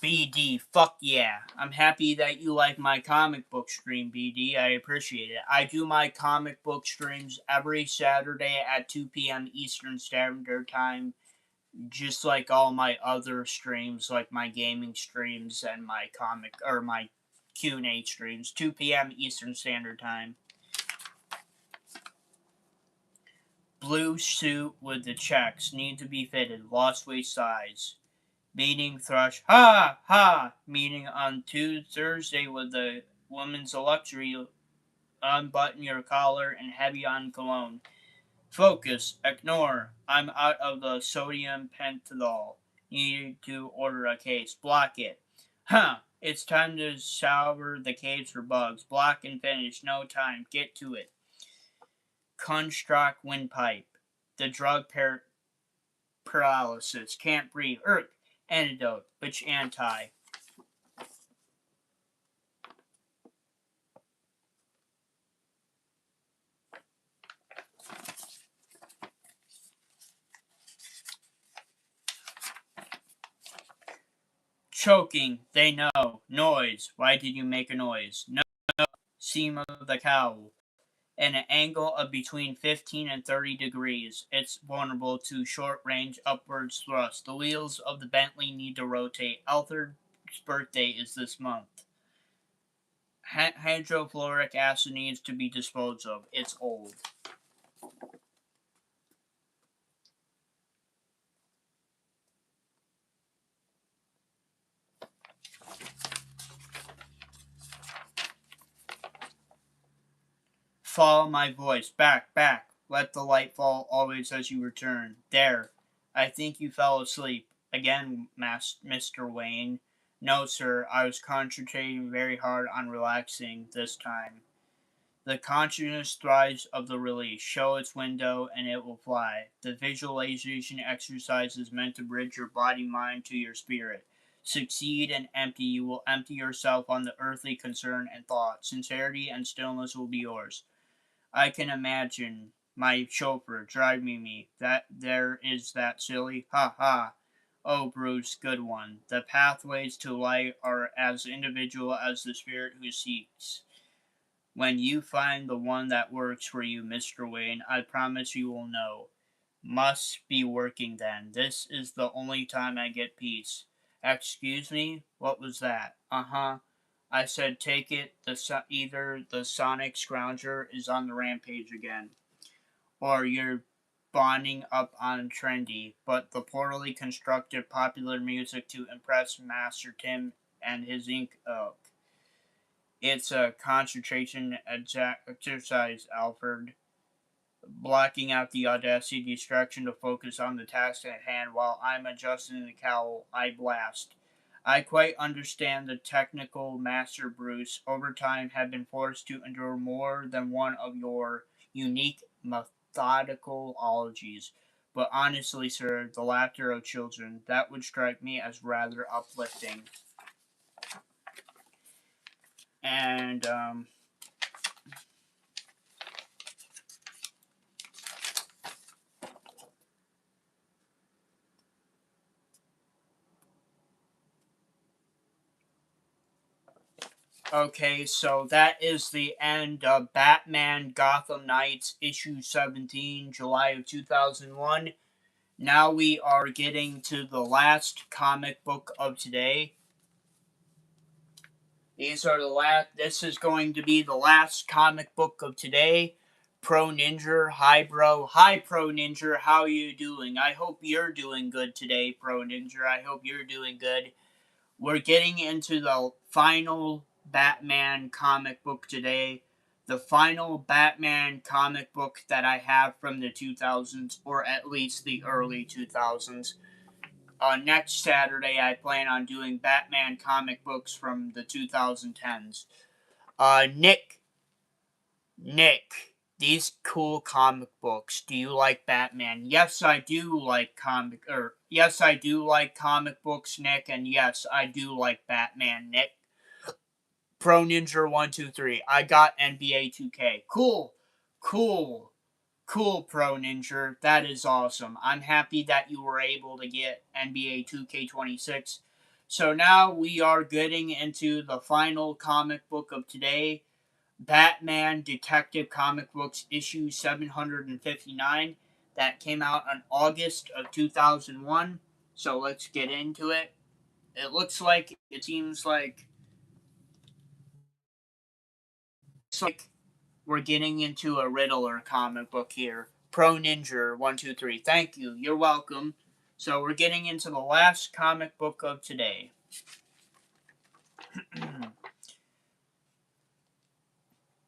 BD, fuck yeah. I'm happy that you like my comic book stream, BD. I appreciate it. I do my comic book streams every Saturday at 2 p.m. Eastern Standard Time, just like all my other streams, like my gaming streams and my my Q&A streams, 2 p.m. Eastern Standard Time. Blue suit with the checks need to be fitted. Lost waist size. Meeting thrush, ha ha. Meeting on Thursday with the woman's luxury. Unbutton your collar and heavy on cologne. Focus, ignore. I'm out of the sodium pentothal. Need to order a case. Block it. Huh. It's time to scour the caves for bugs. Block and finish. No time. Get to it. Construct windpipe. The drug paralysis. Can't breathe. Antidote. Which anti? Choking. They know. Noise. Why did you make a noise? No. Seam of the cowl. At an angle of between 15 and 30 degrees. It's vulnerable to short-range upwards thrust. The wheels of the Bentley need to rotate. Alfred's birthday is this month. Hydrofluoric acid needs to be disposed of. It's old. Follow my voice. Back, back. Let the light fall always as you return. There. I think you fell asleep. Again, Mr. Wayne. No, sir. I was concentrating very hard on relaxing this time. The consciousness thrives of the release. Show its window and it will fly. The visualization exercise is meant to bridge your body-mind to your spirit. Succeed and empty. You will empty yourself on the earthly concern and thought. Sincerity and stillness will be yours. I can imagine my chauffeur driving me. That there is that silly. Ha ha. Oh, Bruce, good one. The pathways to light are as individual as the spirit who seeks. When you find the one that works for you, Mr. Wayne, I promise you will know. Must be working then. This is the only time I get peace. Excuse me? What was that? Uh-huh. I said take it. Either the Sonic Scrounger is on the rampage again, or you're bonding up on trendy, but the poorly constructed popular music to impress Master Tim and his ink ilk. It's a concentration exercise, Alfred. Blocking out the audacity distraction to focus on the task at hand while I'm adjusting the cowl, I blast. I quite understand the technical master Bruce. Over time have been forced to endure more than one of your unique methodical ologies. But honestly, sir, the laughter of children, that would strike me as rather uplifting. And, Okay, so that is the end of Batman Gotham Knights issue 17, July of 2001. Now we are getting to the last comic book of today. This is going to be the last comic book of today. Pro Ninja, hi bro. Hi Pro Ninja, how you doing? I hope you're doing good today, Pro Ninja. I hope you're doing good. We're getting into the final Batman comic book today. The final Batman comic book that I have from the 2000s, or at least the early 2000s. Next Saturday, I plan on doing Batman comic books from the 2010s. Nick, these cool comic books. Do you like Batman? Yes, I do like comic books, Nick, and yes, I do like Batman, Nick. Pro Ninja 123. I got NBA 2K. Cool, cool, Pro Ninja. That is awesome. I'm happy that you were able to get NBA 2K26. So now we are getting into the final comic book of today. Batman Detective Comic Books issue 759 that came out in August of 2001. So let's get into it. It looks like we're getting into a Riddler comic book here. Pro Ninja 123. Thank you. You're welcome. So we're getting into the last comic book of today.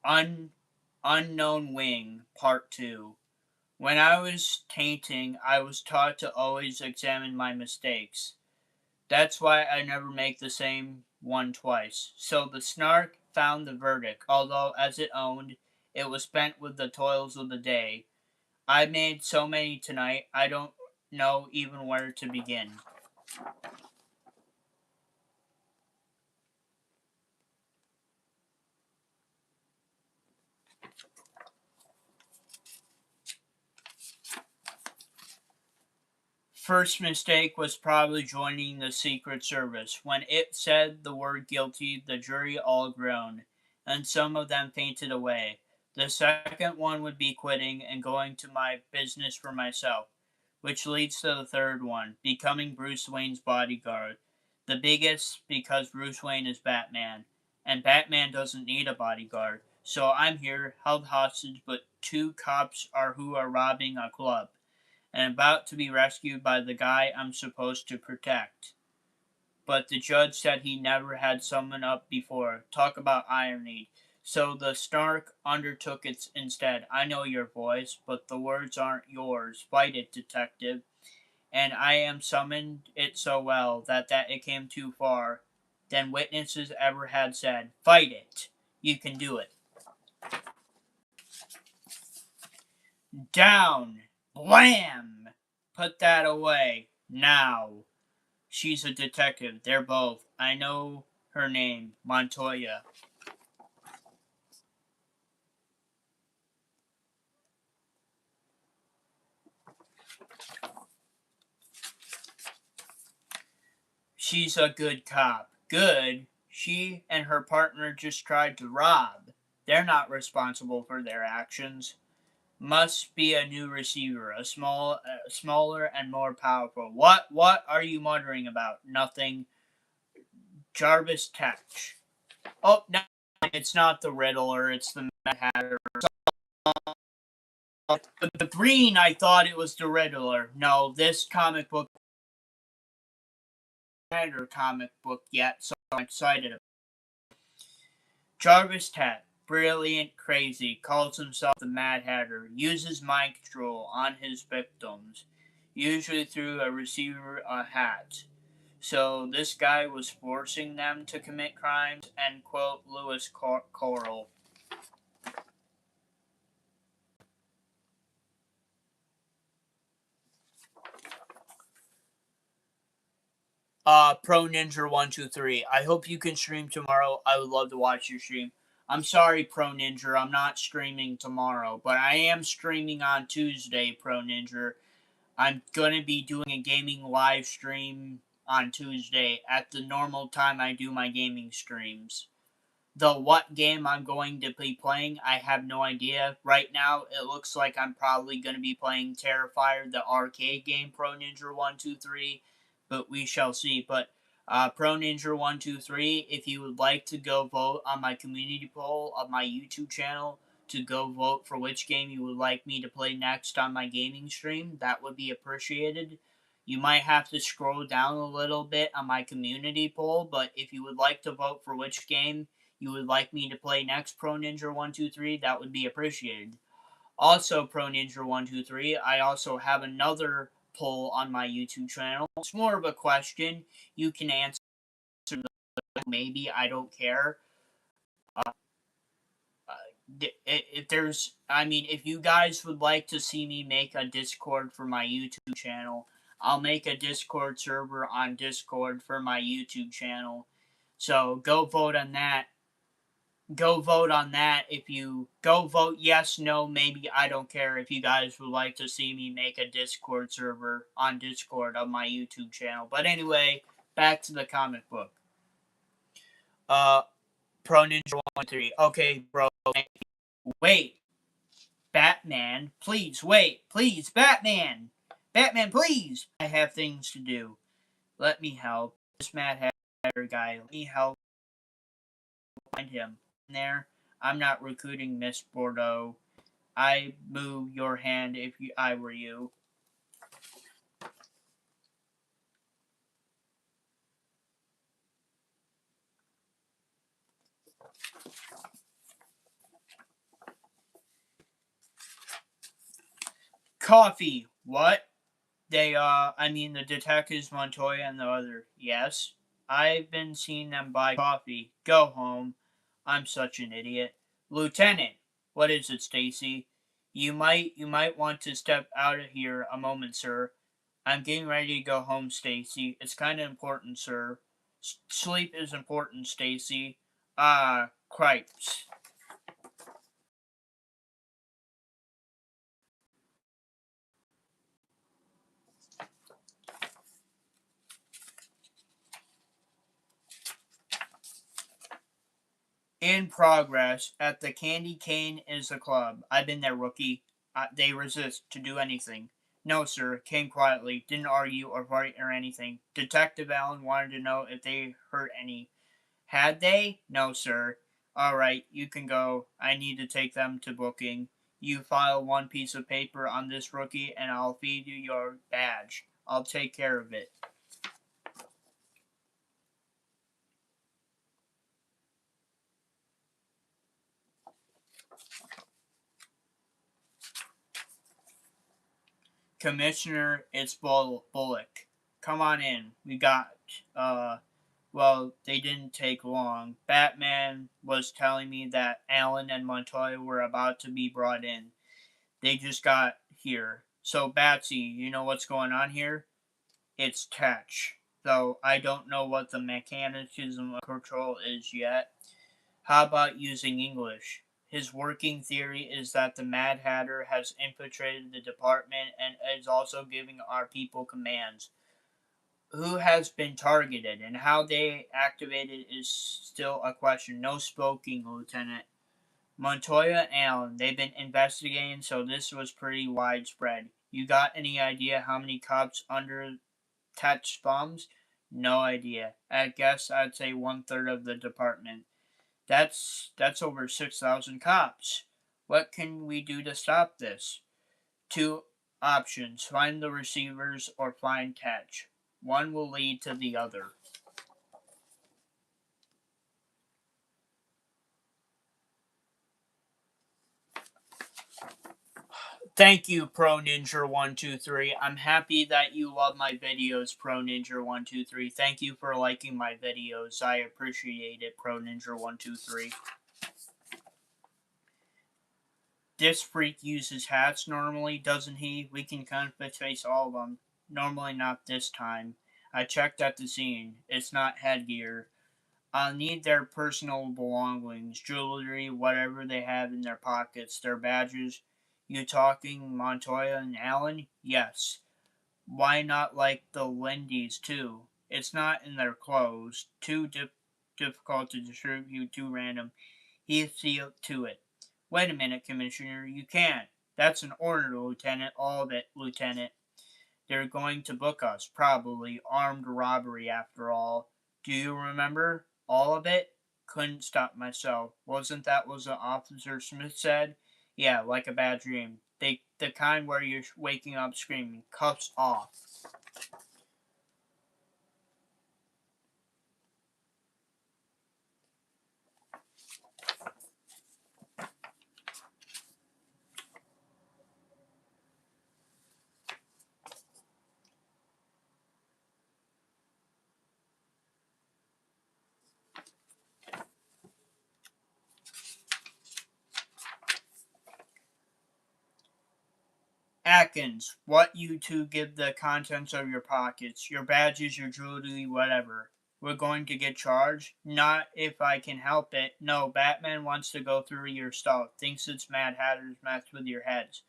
Unknown Wing Part 2. When I was tainting, I was taught to always examine my mistakes. That's why I never make the same one twice. So the snark found the verdict, although as it owned, it was spent with the toils of the day. I made so many tonight, I don't know even where to begin. First mistake was probably joining the Secret Service. When it said the word guilty, the jury all groaned, and some of them fainted away. The second one would be quitting and going to my business for myself, which leads to the third one, becoming Bruce Wayne's bodyguard. The biggest because Bruce Wayne is Batman, and Batman doesn't need a bodyguard. So I'm here, held hostage, but two cops are who are robbing a club and about to be rescued by the guy I'm supposed to protect. But the judge said he never had someone up before. Talk about irony. So the snark undertook it instead. I know your voice, but the words aren't yours. Fight it, detective. And I am summoned it so well that it came too far than witnesses ever had said. Fight it. You can do it. Down. Blam. Put that away. Now. She's a detective. They're both. I know her name. Montoya. She's a good cop. Good? She and her partner just tried to rob. They're not responsible for their actions. Must be a new receiver, smaller and more powerful. What are you muttering about? Nothing. Jarvis Tech. Oh, no, it's not the Riddler. It's the Mad Hatter. The green, I thought it was the Riddler. No, this comic book Hatter comic book yet, so I'm excited. Jarvis Tech, brilliant, crazy, calls himself the Mad Hatter, uses mind control on his victims, usually through a receiver hat. So this guy was forcing them to commit crimes, and quote Lewis Carroll. Pro Ninja 123. I hope you can stream tomorrow. I would love to watch your stream. I'm sorry, Pro Ninja. I'm not streaming tomorrow, but I am streaming on Tuesday, Pro Ninja. I'm going to be doing a gaming live stream on Tuesday at the normal time I do my gaming streams. what game I'm going to be playing, I have no idea. Right now, it looks like I'm probably going to be playing Terrifier, the arcade game, Pro Ninja 123, but we shall see. But Pro Ninja 123, if you would like to go vote on my community poll of my YouTube channel to go vote for which game you would like me to play next on my gaming stream, that would be appreciated. You might have to scroll down a little bit on my community poll, but if you would like to vote for which game you would like me to play next, Pro Ninja 123, that would be appreciated. Also, Pro Ninja 123, I also have another poll on my YouTube channel. It's more of a question. You can answer maybe, I don't care. Uh, if there's, I mean, if you guys would like to see me make a Discord for my YouTube channel, I'll make a Discord server on Discord for my YouTube channel. So go vote on that. Go vote on that. If you go vote yes, no, maybe, I don't care, if you guys would like to see me make a Discord server on Discord of my YouTube channel. But anyway, back to the comic book. Uh Pro Ninja 1-3. Okay, bro. Wait. Batman, please wait. Please, Batman. Batman, please. I have things to do. Let me help. This Mad Hatter guy. Let me help find him. There. I'm not recruiting Miss Bordeaux. I move your hand if I were you. Coffee. What? I mean the detectives Montoya and the other. Yes. I've been seeing them buy coffee. Go home. I'm such an idiot. Lieutenant. What is it, Stacy? You might want to step out of here a moment, sir. I'm getting ready to go home, Stacy. It's kind of important, sir. Sleep is important, Stacy. Ah, cripes. In progress at the Candy Cane is a club. I've been there, rookie. They resist to do anything. No, sir. Came quietly. Didn't argue or fight or anything. Detective Allen wanted to know if they hurt any. Had they? No, sir. All right, you can go. I need to take them to booking. You file one piece of paper on this rookie, and I'll feed you your badge. I'll take care of it. Commissioner, it's Bullock. Come on in. We got, well, they didn't take long. Batman was telling me that Allen and Montoya were about to be brought in. They just got here. So, Batsy, you know what's going on here? It's Tetch. Though I don't know what the mechanism of control is yet. How about using English? His working theory is that the Mad Hatter has infiltrated the department and is also giving our people commands. Who has been targeted and how they activated is still a question. No spoking, Lieutenant. Montoya and Allen, they've been investigating, so this was pretty widespread. You got any idea how many cops under Tetch's thumbs? No idea. I guess I'd say 1/3 of the department. That's over 6,000 cops. What can we do to stop this? Two options: find the receivers or find Tetch. One will lead to the other. Thank you, Pro Ninja 123. I'm happy that you love my videos, Pro Ninja 123. Thank you for liking my videos. I appreciate it, Pro Ninja 123. This freak uses hats normally, doesn't he? We can kind of face all of them. Normally not this time. I checked at the scene. It's not headgear. I'll need their personal belongings, jewelry, whatever they have in their pockets, their badges. You talking Montoya and Allen? Yes. Why not like the Lindys too? It's not in their clothes. Too difficult to distribute too random. He see to it. Wait a minute, Commissioner, you can't. That's an order, Lieutenant. All of it, Lieutenant. They're going to book us, probably. Armed robbery, after all. Do you remember? All of it? Couldn't stop myself. Wasn't that what Officer Smith said? Yeah, like a bad dream. The kind where you're waking up screaming, cuffs off. Atkins, what you two give the contents of your pockets, your badges, your jewelry, whatever. We're going to get charged? Not if I can help it. No, Batman wants to go through your stuff. Thinks it's Mad Hatter's mess with your heads.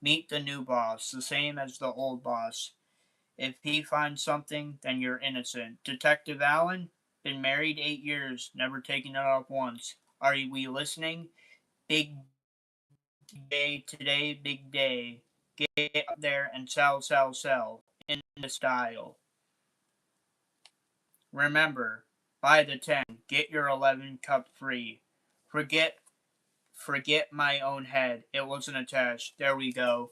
Meet the new boss, the same as the old boss. If he finds something, then you're innocent. Detective Allen? Been married 8 years, never taken it off once. Are we listening? Big day today, big day. Get up there and sell, sell, sell. In the style. Remember, buy the 10, get your 11 cup free. Forget my own head. It wasn't a test. There we go.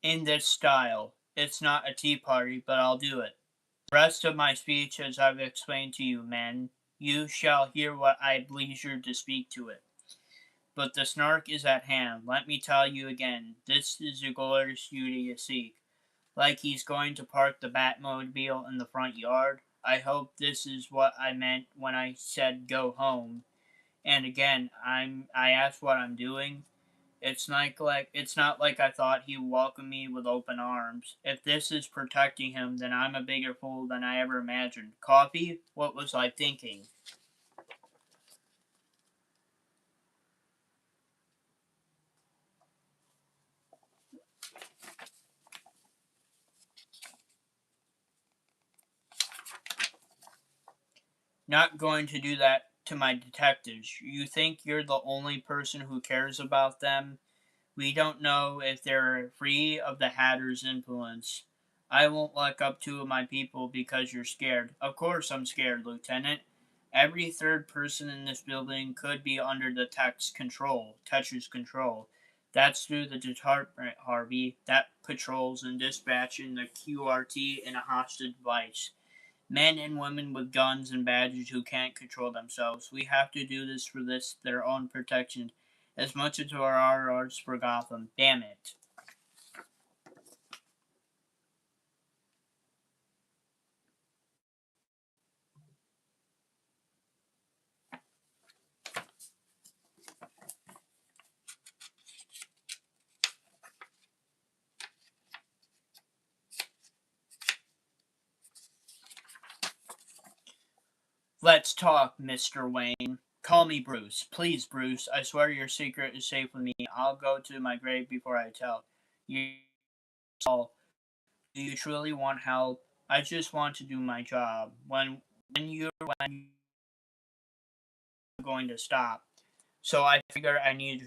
In this style. It's not a tea party, but I'll do it. The rest of my speech, as I've explained to you, men, you shall hear what I leisure to speak to it. But the snark is at hand. Let me tell you again, this is the glorious duty you seek. Like he's going to park the Batmobile in the front yard. I hope this is what I meant when I said go home. And again, I asked what I'm doing. It's not like I thought he would welcome me with open arms. If this is protecting him, then I'm a bigger fool than I ever imagined. Coffee? What was I thinking? Not going to do that to my detectives. You think you're the only person who cares about them? We don't know if they're free of the Hatter's influence. I won't lock up two of my people because you're scared. Of course I'm scared, Lieutenant. Every third person in this building could be under the Tetcher's control. That's through the department, Harvey, that patrols and dispatching the QRT in a hostage device. Men and women with guns and badges who can't control themselves. We have to do this for their own protection, as much as ours for Gotham. Damn it. Let's talk, Mr. Wayne. Call me Bruce. Please, Bruce. I swear your secret is safe with me. I'll go to my grave before I tell. You all. Do you truly want help? I just want to do my job. When you're going to stop. So I figure I need to